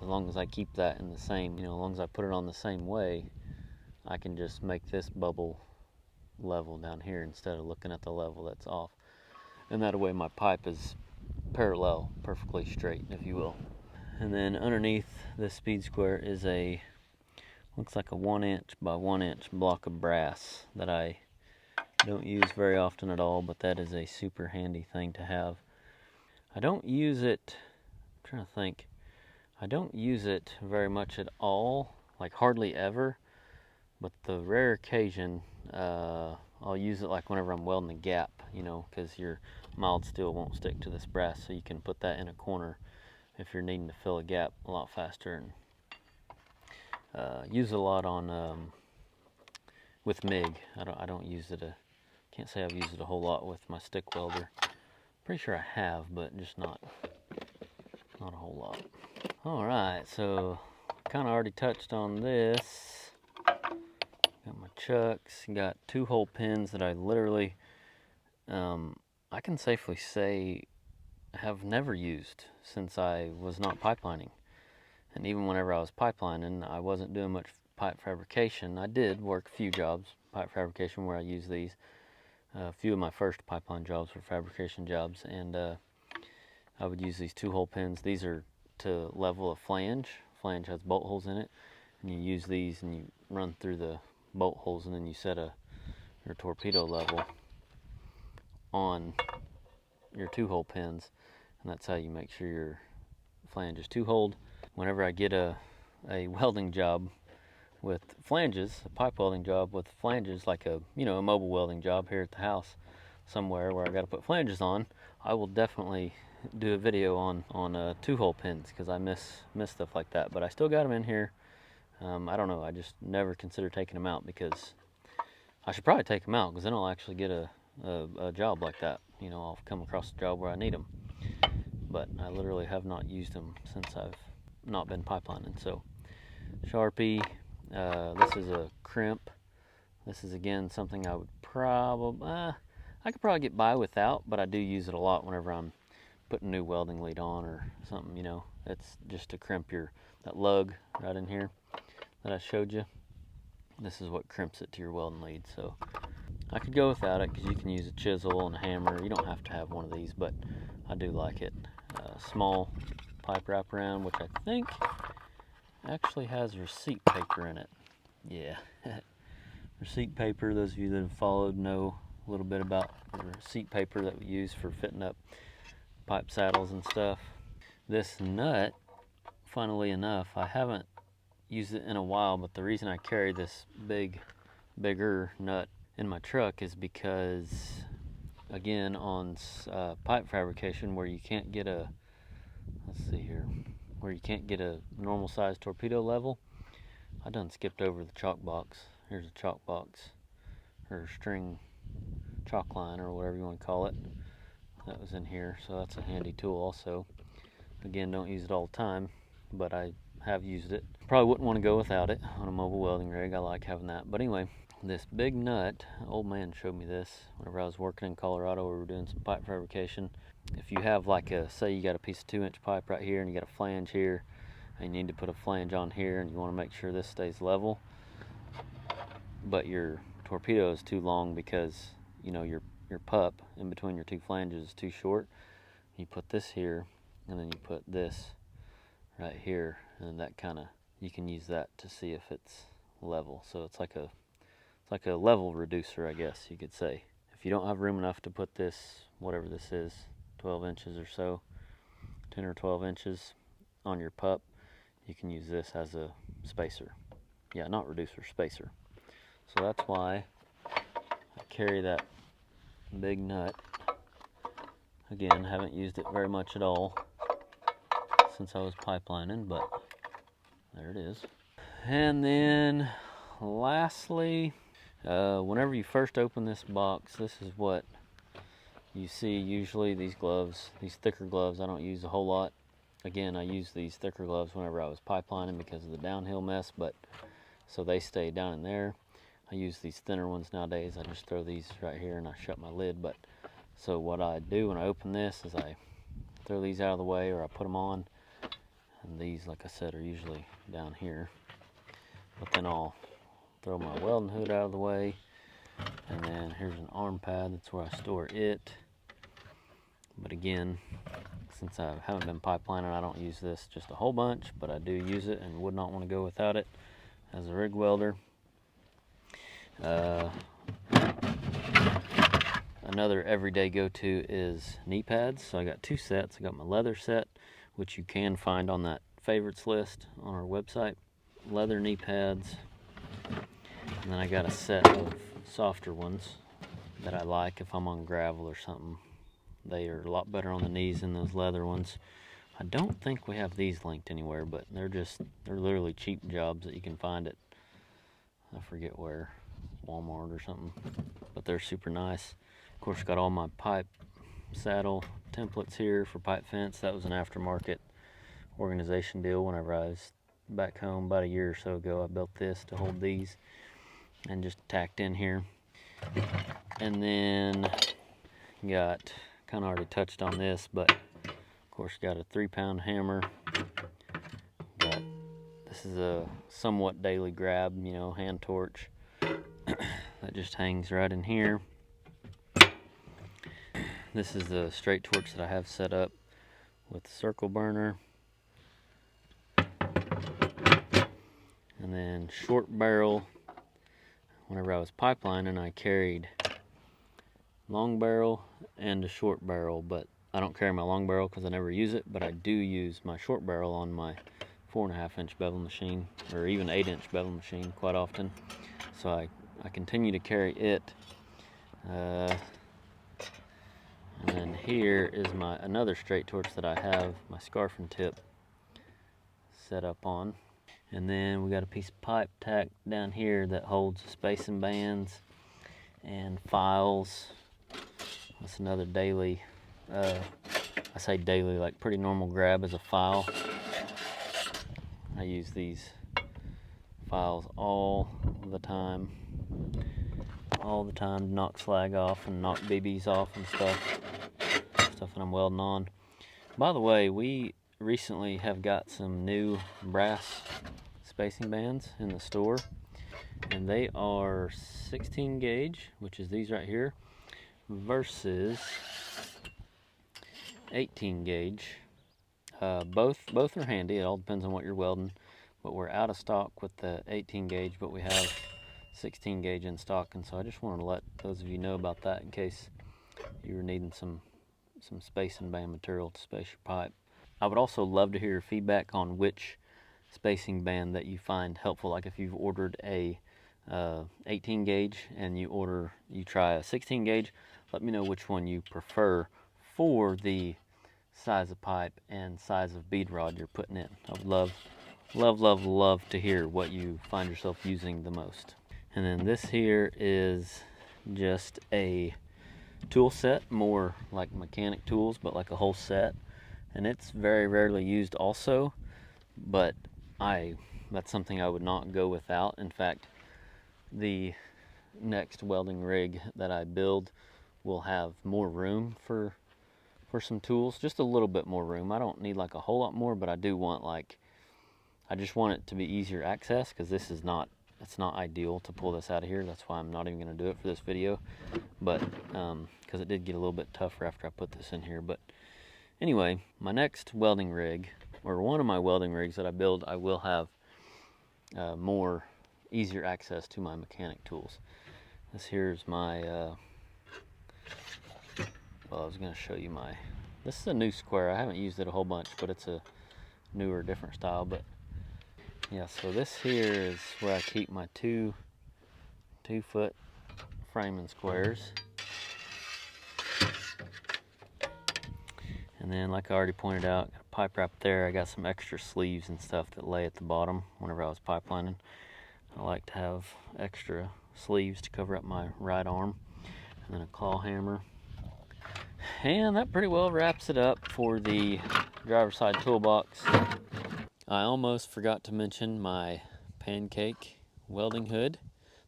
as long as I keep that in the same, as long as I put it on the same way, I can just make this bubble level down here instead of looking at the level that's off. And that way my pipe is parallel, perfectly straight, if you will. And then underneath this speed square is looks like a 1-inch by 1-inch block of brass that I don't use very often at all, but that is a super handy thing to have. I don't use it, I'm trying to think, I don't use it very much at all like hardly ever, but the rare occasion, I'll use it like whenever I'm welding a gap, you know, because your mild steel won't stick to this brass, so you can put that in a corner if you're needing to fill a gap a lot faster. And use it a lot on with MIG. I don't use it can't say I've used it a whole lot with my stick welder. Pretty sure I have, but just not a whole lot. All right, so kind of already touched on this. Got my chucks. Got 2-hole pins that I literally, I can safely say, have never used since I was not pipelining. And even whenever I was pipelining, I wasn't doing much pipe fabrication. I did work a few jobs, pipe fabrication, where I used these. A few of my first pipeline jobs were fabrication jobs, and I would use these 2-hole pins. These are to level a flange. Flange has bolt holes in it, and you use these and you run through the bolt holes, and then you set your torpedo level on your 2-hole pins, and that's how you make sure your flange is 2-holed. Whenever I get a welding job with flanges, a pipe welding job with flanges, like a mobile welding job here at the house somewhere where I got to put flanges on, I will definitely do a video on 2-hole pins, because I miss stuff like that. But I still got them in here. I don't know, I just never consider taking them out, because I should probably take them out, because then I'll actually get a job like that. You know, I'll come across a job where I need them. But I literally have not used them since I've not been pipelining. So Sharpie, this is a crimp. This is again something I would I could probably get by without, but I do use it a lot whenever I'm putting a new welding lead on or something, you know. It's just to crimp that lug right in here that I showed you. This is what crimps it to your welding lead. So I could go without it, because you can use a chisel and a hammer. You don't have to have one of these, but I do like it. Small pipe wraparound, which I think actually has receipt paper in it. Yeah. Receipt paper, those of you that have followed know a little bit about the receipt paper that we use for fitting up pipe saddles and stuff. This nut, funnily enough, I haven't used it in a while, but the reason I carry this bigger nut in my truck is because, again, on pipe fabrication, where you can't get where you can't get a normal size torpedo level, I done skipped over the chalk box. Here's a chalk box, or string chalk line, or whatever you want to call it. That was in here, so that's a handy tool also. Again, don't use it all the time, but I have used it. Probably wouldn't want to go without it on a mobile welding rig. I like having that. But anyway, this big nut, old man showed me this whenever I was working in Colorado. We were doing some pipe fabrication. If you have, like, say you got a piece of 2-inch pipe right here, and you got a flange here, and you need to put a flange on here, and you want to make sure this stays level, but your torpedo is too long because, you know, your pup in between your 2 flanges is too short, you put this here, and then you put this right here, and that kind of, you can use that to see if it's level. So it's like a level reducer, I guess you could say. If you don't have room enough to put this, whatever this is, 12 inches or so, 10 or 12 inches on your pup, you can use this as a spacer. Yeah, not reducer, spacer. So that's why I carry that big nut. Again, haven't used it very much at all since I was pipelining, but there it is. And then lastly, whenever you first open this box, this is what you see usually. These gloves, these thicker gloves, I don't use a whole lot. Again, I use these thicker gloves whenever I was pipelining because of the downhill mess, but so they stay down in there. I use these thinner ones nowadays. I just throw these right here and I shut my lid. But so what I do when I open this is I throw these out of the way, or I put them on, and these, like I said, are usually down here. But then I'll throw my welding hood out of the way, and then here's an arm pad. That's where I store it. But again, since I haven't been pipelining, I don't use this just a whole bunch, but I do use it and would not want to go without it as a rig welder. Another everyday go-to is knee pads. So I got 2 sets. I got my leather set, which you can find on that favorites list on our website. leather knee pads, and then I got a set of softer ones that I like if I'm on gravel or something. They are a lot better on the knees than those leather ones. I don't think we have these linked anywhere, but they're literally cheap jobs that you can find at, I forget where, Walmart or something, but they're super nice. Of course, got all my pipe saddle templates here for pipe fence. That was an aftermarket organization deal. Whenever I was back home about a year or so ago, I built this to hold these and just tacked in here. And then got, kind of already touched on this, but of course got a 3-pound hammer. This is a somewhat daily grab, you know, hand torch that just hangs right in here. This is the straight torch that I have set up with the circle burner. And then short barrel. Whenever I was pipelining, I carried long barrel and a short barrel, but I don't carry my long barrel because I never use it, but I do use my short barrel on my 4.5-inch bevel machine, or even 8-inch bevel machine quite often. So I continue to carry it. And then here is another straight torch that I have my scarf and tip set up on. And then we got a piece of pipe tacked down here that holds spacing bands and files. That's another daily, I say daily, like pretty normal grab as a file. I use these files all the time to knock slag off and knock BBs off and stuff that I'm welding on. By the way, we recently have got some new brass spacing bands in the store, and they are 16 gauge, which is these right here, versus 18 gauge. Both are handy. It all depends on what you're welding, but we're out of stock with the 18 gauge, but we have 16 gauge in stock, and so I just wanted to let those of you know about that in case you were needing some spacing band material to space your pipe. I would also love to hear your feedback on which spacing band that you find helpful. Like if you've ordered a 18 gauge and you try a 16 gauge, let me know which one you prefer for the size of pipe and size of bead rod you're putting in. I would love to hear what you find yourself using the most. And then this here is just a tool set, more like mechanic tools, but like a whole set. And it's very rarely used also, but that's something I would not go without. In fact, the next welding rig that I build will have more room for some tools, just a little bit more room. I don't need like a whole lot more, but I do want I just want it to be easier access, because it's not ideal to pull this out of here. That's why I'm not even going to do it for this video, but because it did get a little bit tougher after I put this in here. But anyway, my next welding rig, or one of my welding rigs that I build, I will have easier access to my mechanic tools. This here's my well, I was going to show you this is a new square. I haven't used it a whole bunch, but it's a newer, different style. But yeah, so this here is where I keep my 2-foot framing squares. And then, like I already pointed out, got a pipe wrap there. I got some extra sleeves and stuff that lay at the bottom whenever I was pipelining. I like to have extra sleeves to cover up my right arm. And then a claw hammer. And that pretty well wraps it up for the driver's side toolbox. I almost forgot to mention my pancake welding hood.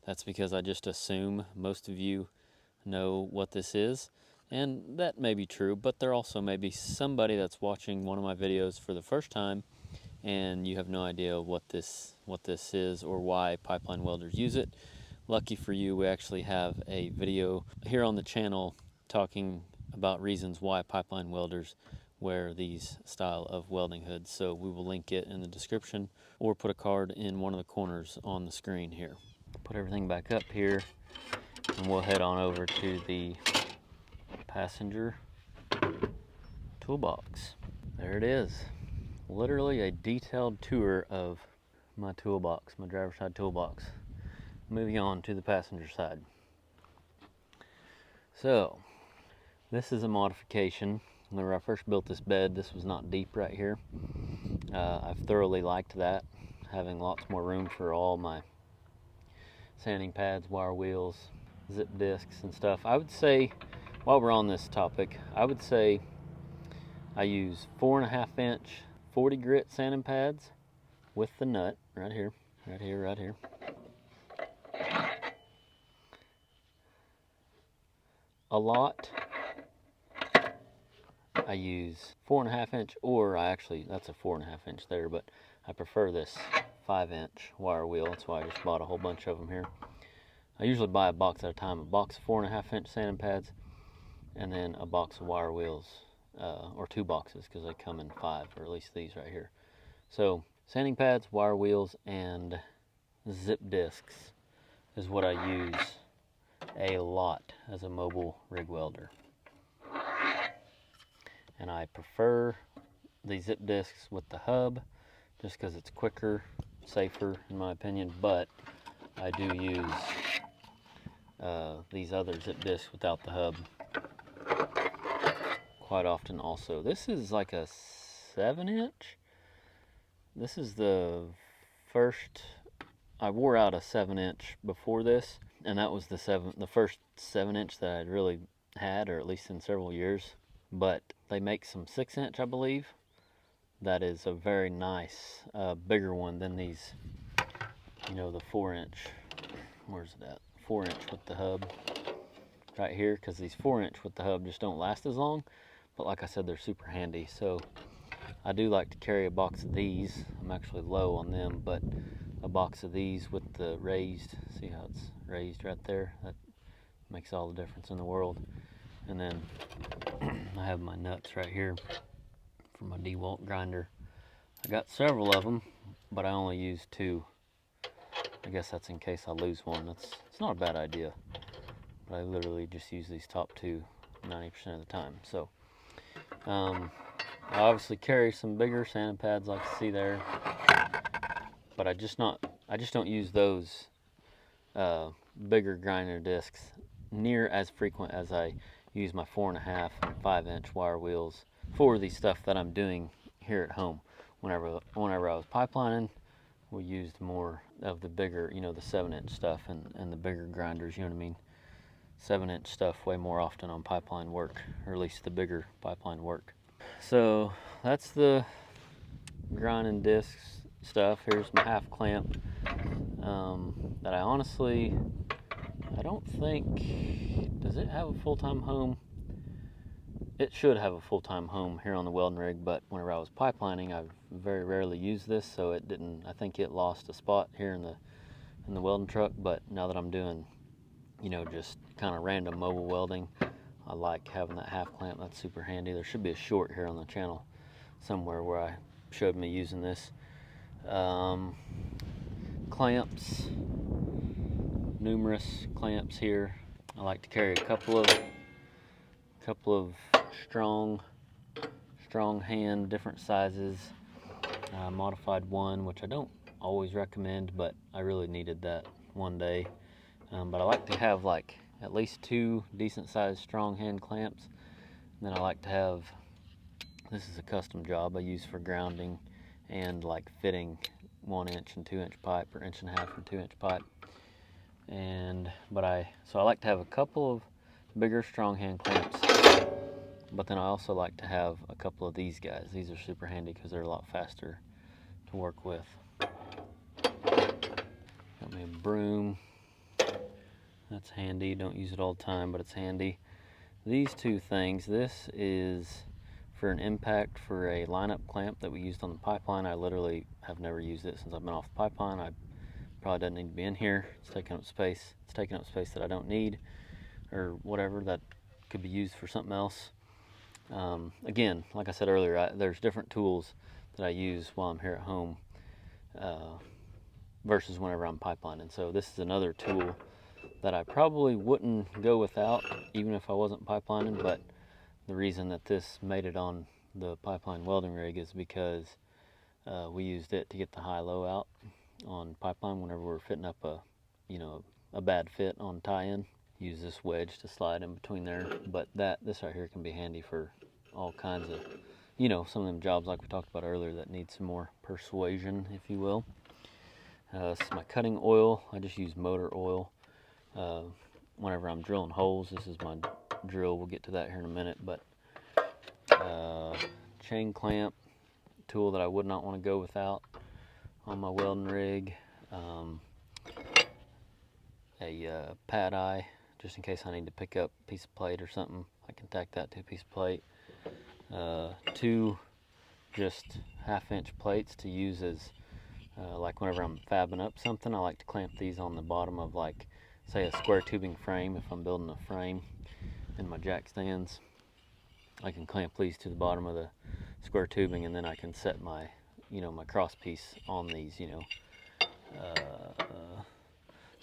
That's because I just assume most of you know what this is. And that may be true, but there also may be somebody that's watching one of my videos for the first time and you have no idea what this is or why pipeline welders use it. Lucky for you, we actually have a video here on the channel talking about reasons why pipeline welders wear these style of welding hoods. So we will link it in the description or put a card in one of the corners on the screen here. Put everything back up here and we'll head on over to the passenger toolbox. There it is. Literally a detailed tour of my toolbox, my driver's side toolbox. Moving on to the passenger side. So, this is a modification. Whenever I first built this bed, this was not deep right here. I've thoroughly liked that, having lots more room for all my sanding pads, wire wheels, zip discs and stuff. I would say, while we're on this topic, I would say I use 4.5 inch 40 grit sanding pads with the nut right here, right here, right here. A lot, I use 4.5 inch, or that's a 4.5 inch there, but I prefer this 5 inch wire wheel. That's why I just bought a whole bunch of them here. I usually buy a box at a time, a box of 4.5 inch sanding pads, and then a box of wire wheels, or 2 boxes, because they come in 5, or at least these right here. So sanding pads, wire wheels, and zip discs is what I use a lot as a mobile rig welder. And I prefer the zip discs with the hub just because it's quicker, safer in my opinion, but I do use these other zip discs without the hub quite often also. This is like a 7 inch. This is the first, I wore out a 7 inch before this, and that was the first 7 inch that I'd really had, or at least in several years. But they make some 6 inch, I believe. That is a very nice, bigger one than these, you know, the 4 inch. Where's it at? 4 inch with the hub right here, because these 4 inch with the hub just don't last as long. But like I said, they're super handy. So I do like to carry a box of these. I'm actually low on them, but a box of these with the raised, see how it's raised right there? That makes all the difference in the world. And then I have my nuts right here for my DeWalt grinder. I got several of them, but I only use 2. I guess that's in case I lose one. It's not a bad idea, but I literally just use these top 2 90% of the time. So I obviously carry some bigger sanding pads like you see there, but I just don't use those bigger grinder discs near as frequent as I use my 4.5 and 5 inch wire wheels for the stuff that I'm doing here at home. Whenever I was pipelining, we used more of the bigger, you know, the 7 inch stuff and the bigger grinders, you know what I mean? 7 inch stuff way more often on pipeline work, or at least the bigger pipeline work. So that's the grinding discs stuff. Here's my half clamp that I don't think, does it have a full-time home? It should have a full-time home here on the welding rig, but whenever I was pipelining, I very rarely used this, so it didn't, I think it lost a spot here in the welding truck. But now that I'm doing, you know, just kind of random mobile welding, I like having that half clamp. That's super handy. There should be a short here on the channel somewhere where I showed me using this. Clamps, numerous clamps here. I like to carry a couple of strong hand, different sizes. Modified one, which I don't always recommend, but I really needed that one day. But I like to have like at least 2 decent sized strong hand clamps. And then I like to have, this is a custom job I use for grounding and like fitting 1 inch and 2 inch pipe, or 1.5 inch and 2 inch pipe. So I like to have a couple of bigger strong hand clamps, but then I also like to have a couple of these guys. These are super handy because they're a lot faster to work with. Got me a broom. That's handy. Don't use it all the time, but it's handy. These 2 things, this is for an impact for a lineup clamp that we used on the pipeline. I literally have never used it since I've been off the pipeline. I probably doesn't need to be in here. It's taking up space. It's taking up space that I don't need, or whatever, that could be used for something else. Again, like I said earlier, there's different tools that I use while I'm here at home versus whenever I'm pipelining. So this is another tool that I probably wouldn't go without even if I wasn't pipelining, but the reason that this made it on the pipeline welding rig is because we used it to get the high-low out on pipeline whenever we're fitting up a bad fit on tie-in. Use this wedge to slide in between there, but this right here can be handy for all kinds of, some of them jobs like we talked about earlier that need some more persuasion, if you will. This is my cutting oil. I just use motor oil whenever I'm drilling holes. This is my drill. We'll get to that here in a minute, but chain clamp tool that I would not want to go without on my welding rig. A pad eye, just in case I need to pick up a piece of plate or something. I can tack that to a piece of plate. 2 just 1/2-inch plates to use as like whenever I'm fabbing up something. I like to clamp these on the bottom of, like, say, a square tubing frame. If I'm building a frame in my jack stands, I can clamp these to the bottom of the square tubing, and then I can set my my cross piece on these.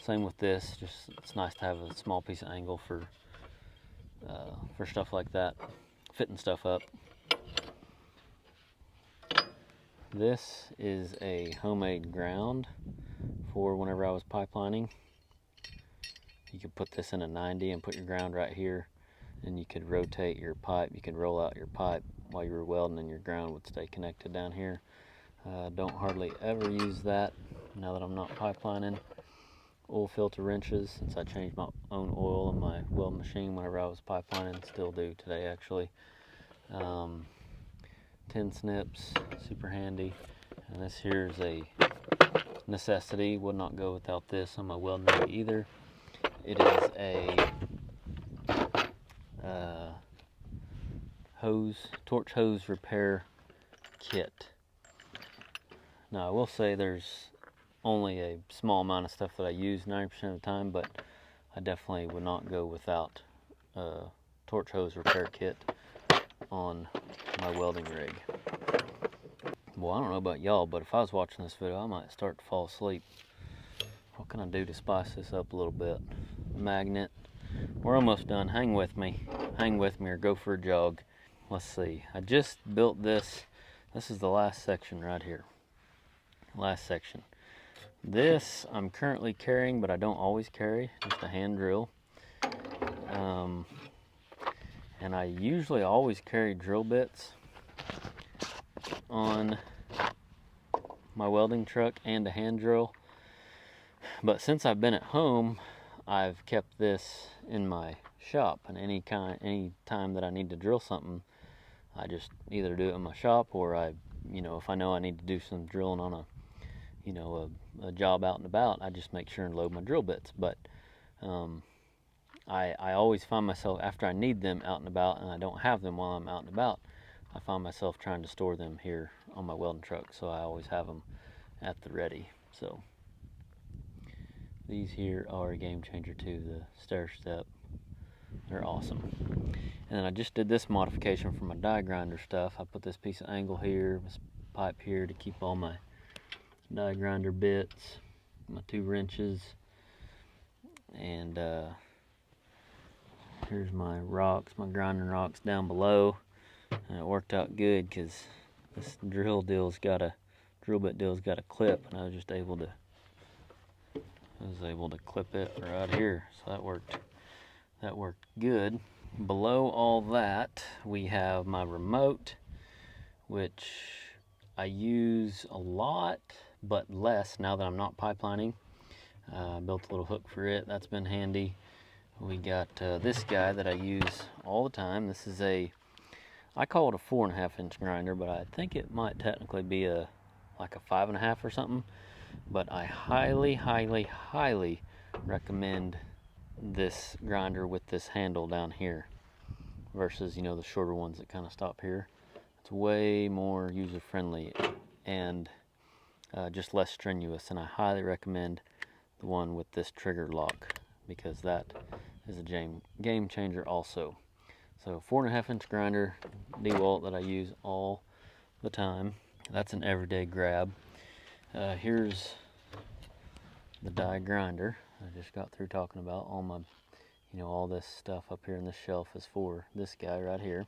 Same with this. Just, it's nice to have a small piece of angle for stuff like that, fitting stuff up. This is a homemade ground for whenever I was pipelining. You could put this in a 90 and put your ground right here, and you could rotate your pipe. You could roll out your pipe while you were welding, and your ground would stay connected down here. Don't hardly ever use that now that I'm not pipelining. Oil filter wrenches, since I changed my own oil in my weld machine whenever I was pipelining, still do today actually. Tin snips, super handy. And this here is a necessity, would not go without this on my welding rig either. It is a torch hose repair kit. Now I will say there's only a small amount of stuff that I use 90% of the time, but I definitely would not go without a torch hose repair kit on my welding rig. Well, I don't know about y'all, but if I was watching this video, I might start to fall asleep. What can I do to spice this up a little bit? Magnet. We're almost done. Hang with me. Hang with me or go for a jog. Let's see. I just built this. This is the last section right here. Last section. This I'm currently carrying, but I don't always carry. Just a hand drill. And I usually always carry drill bits on my welding truck and a hand drill. But since I've been at home, I've kept this in my shop, and any time that I need to drill something, I just either do it in my shop, or if I know I need to do some drilling on a job out and about, I just make sure and load my drill bits. But I always find myself, after I need them out and about and I don't have them while I'm out and about, I find myself trying to store them here on my welding truck, so I always have them at the ready. So these here are a game changer too, the stair step. They're awesome. And then I just did this modification for my die grinder stuff. I put this piece of angle here, this pipe here to keep all my die grinder bits, my 2 wrenches, and here's my rocks, my grinding rocks down below. And it worked out good because this drill bit deal's got a clip, and I was able to clip it right here, so that worked good. Below all that, we have my remote, which I use a lot but less now that I'm not pipelining. I built a little hook for it. That's been handy. We got this guy that I use all the time. This is I call it a 4.5-inch grinder, but I think it might technically be like a 5.5 or something. But I highly, highly, highly recommend this grinder with this handle down here versus the shorter ones that kind of stop here. It's way more user friendly and just less strenuous, and I highly recommend the one with this trigger lock, because that is a game changer also. So 4.5-inch grinder, DeWalt, that I use all the time. That's an everyday grab. Here's the die grinder I just got through talking about. All my, all this stuff up here in this shelf is for this guy right here.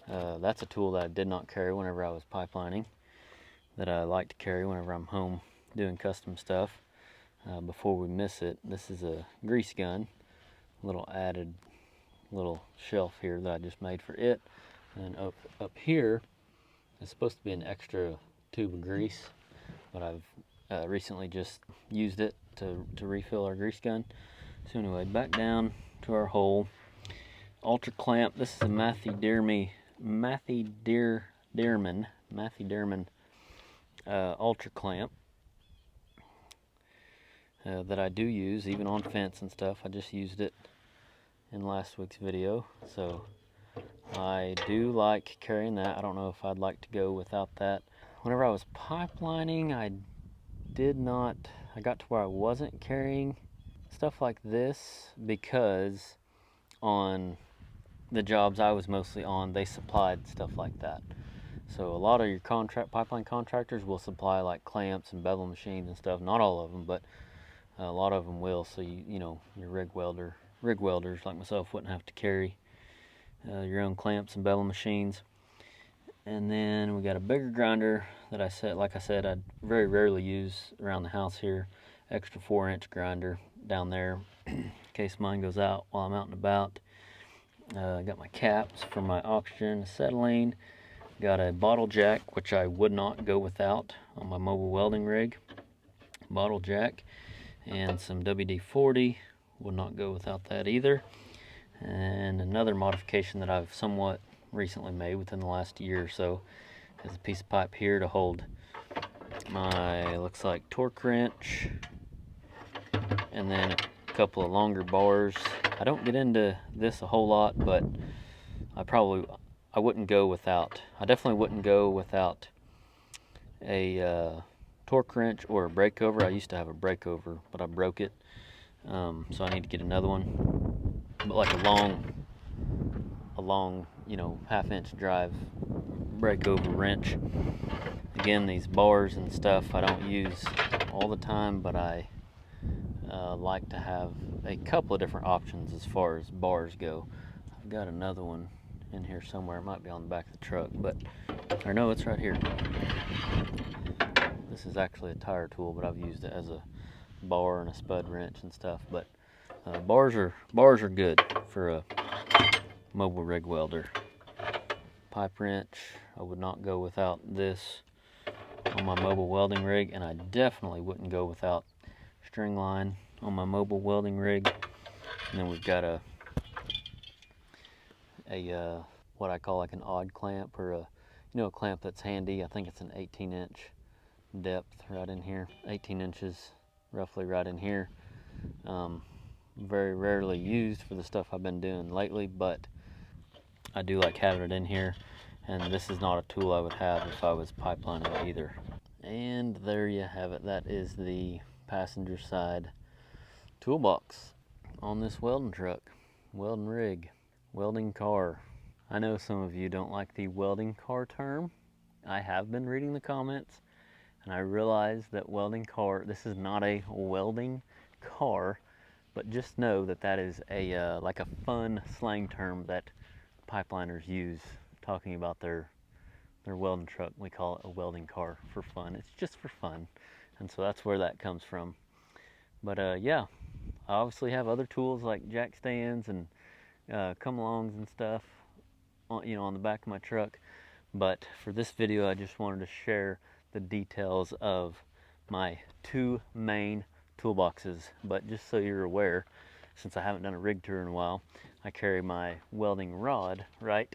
That's a tool that I did not carry whenever I was pipelining, that I like to carry whenever I'm home doing custom stuff. Before we miss it, this is a grease gun, little added little shelf here that I just made for it. And up here is supposed to be an extra tube of grease, but I've recently just used it to refill our grease gun. So anyway, back down to our hole. Ultra clamp. This is a Matthew Dearman ultra clamp that I do use even on fence and stuff. I just used it in last week's video, so I do like carrying that. I don't know if I'd like to go without that. Whenever I was pipelining, I got to where I wasn't carrying stuff like this because on the jobs I was mostly on, they supplied stuff like that. So a lot of your pipeline contractors will supply like clamps and bevel machines and stuff. Not all of them, but a lot of them will. So you know, your rig welders like myself wouldn't have to carry your own clamps and bevel machines. And then we got a bigger grinder that like I said, I very rarely use around the house here. Extra 4-inch grinder down there in case mine goes out while I'm out and about. I got my caps for my oxygen acetylene. Got a bottle jack, which I would not go without on my mobile welding rig. Bottle jack and some WD-40. Would not go without that either. And another modification that I've somewhat recently made within the last year or so is a piece of pipe here to hold my, looks like, torque wrench, and then a couple of longer bars. I don't get into this a whole lot, but I definitely wouldn't go without a torque wrench or a breakover. I used to have a breakover, but I broke it, so I need to get another one. But like a long, you know, 1/2-inch drive breakover wrench. Again, these bars and stuff I don't use all the time, but I like to have a couple of different options as far as bars go. I've got another one in here somewhere. It might be on the back of the truck, or no, it's right here. This is actually a tire tool, but I've used it as a bar and a spud wrench and stuff. But bars are good for a mobile rig welder. Pipe wrench, I would not go without this on my mobile welding rig, and I definitely wouldn't go without string line on my mobile welding rig. And then we've got a what I call like an odd clamp, or a clamp that's handy. I think it's an 18-inch depth right in here, 18 inches roughly right in here. Very rarely used for the stuff I've been doing lately, but I do like having it in here, and this is not a tool I would have if I was pipelining either. And there you have it. That is the passenger side toolbox on this welding truck, welding rig, welding car. I know some of you don't like the welding car term. I have been reading the comments, and I realize that welding car, this is not a welding car, but just know that that is a like a fun slang term that pipeliners use talking about their welding truck. We call it a welding car for fun. It's just for fun, and so that's where that comes from. But yeah, I obviously have other tools like jack stands and come-alongs and stuff on the back of my truck. But for this video, I just wanted to share the details of my two main toolboxes. But just so you're aware, since I haven't done a rig tour in a while, I carry my welding rod right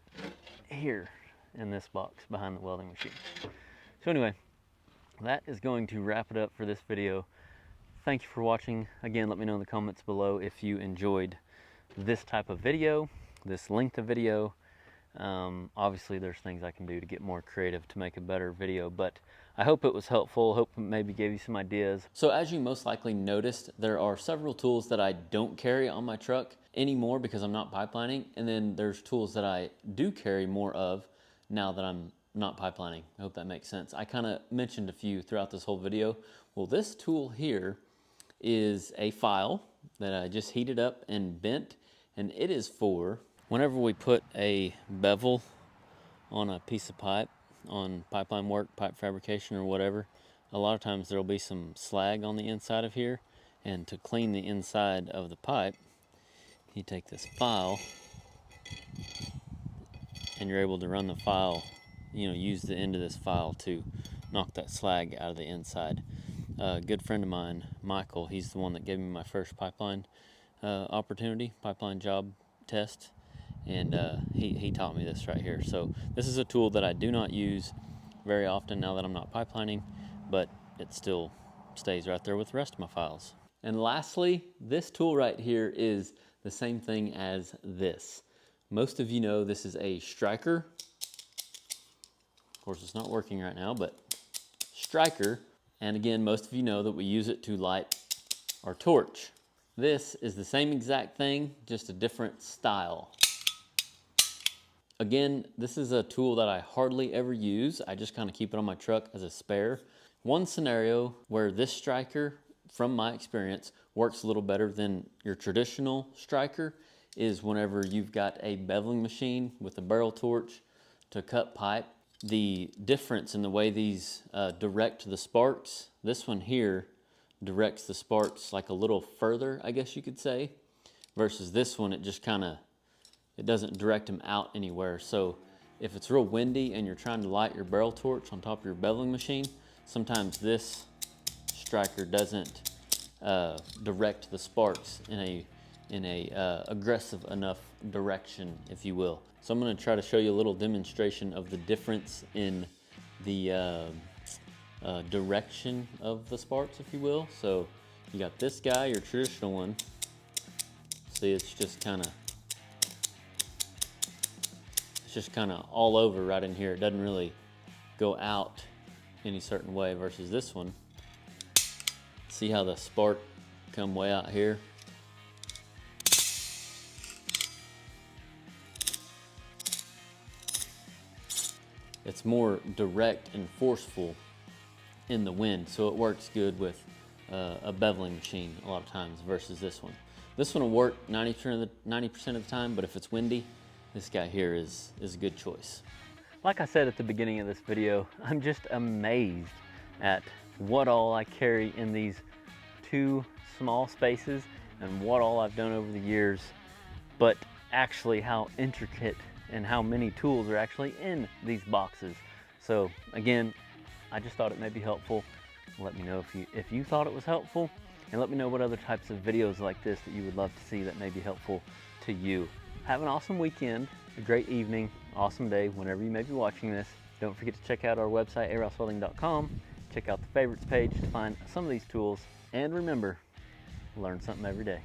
here in this box behind the welding machine. So anyway, that is going to wrap it up for this video. Thank you for watching. Again, let me know in the comments below if you enjoyed this type of video, this length of video. Obviously there's things I can do to get more creative to make a better video, but I hope it was helpful. Hope it maybe gave you some ideas. So as you most likely noticed, there are several tools that I don't carry on my truck anymore because I'm not pipelining, and then there's tools that I do carry more of now that I'm not pipelining. I hope that makes sense. I kind of mentioned a few throughout this whole video. Well, this tool here is a file that I just heated up and bent, and it is for whenever we put a bevel on a piece of pipe, on pipeline work, pipe fabrication or whatever, a lot of times there'll be some slag on the inside of here, and to clean the inside of the pipe, you take this file and you're able to run the file, use the end of this file to knock that slag out of the inside. A good friend of mine, Michael, he's the one that gave me my first pipeline pipeline job test, and he taught me this right here. So this is a tool that I do not use very often now that I'm not pipelining, but it still stays right there with the rest of my files. And lastly, this tool right here is the same thing as this. Most of you know this is a striker. Of course, it's not working right now, but striker. And again, most of you know that we use it to light our torch. This is the same exact thing, just a different style. Again, this is a tool that I hardly ever use. I just kind of keep it on my truck as a spare. One scenario where this striker, from my experience, works a little better than your traditional striker is whenever you've got a beveling machine with a barrel torch to cut pipe. The difference in the way these direct the sparks, this one here directs the sparks like a little further, I guess you could say, versus this one, it just it doesn't direct them out anywhere. So if it's real windy and you're trying to light your barrel torch on top of your beveling machine, sometimes this striker doesn't direct the sparks in a aggressive enough direction, if you will. So I'm going to try to show you a little demonstration of the difference in the direction of the sparks, if you will. So you got this guy, your traditional one. See, it's just kind of all over right in here. It doesn't really go out any certain way versus this one. See how the spark come way out here? It's more direct and forceful in the wind, so it works good with a beveling machine a lot of times versus this one. This one will work 90% of the time, but if it's windy, this guy here is a good choice. Like I said at the beginning of this video, I'm just amazed at what all I carry in these two small spaces and what all I've done over the years, but actually how intricate and how many tools are actually in these boxes. So again, I just thought it may be helpful. Let me know if you thought it was helpful, and let me know what other types of videos like this that you would love to see that may be helpful to you. Have an awesome weekend, a great evening, awesome day whenever you may be watching this. Don't forget to check out our website, AROSSWELDING.com. Check out the favorites page to find some of these tools, and remember, learn something every day.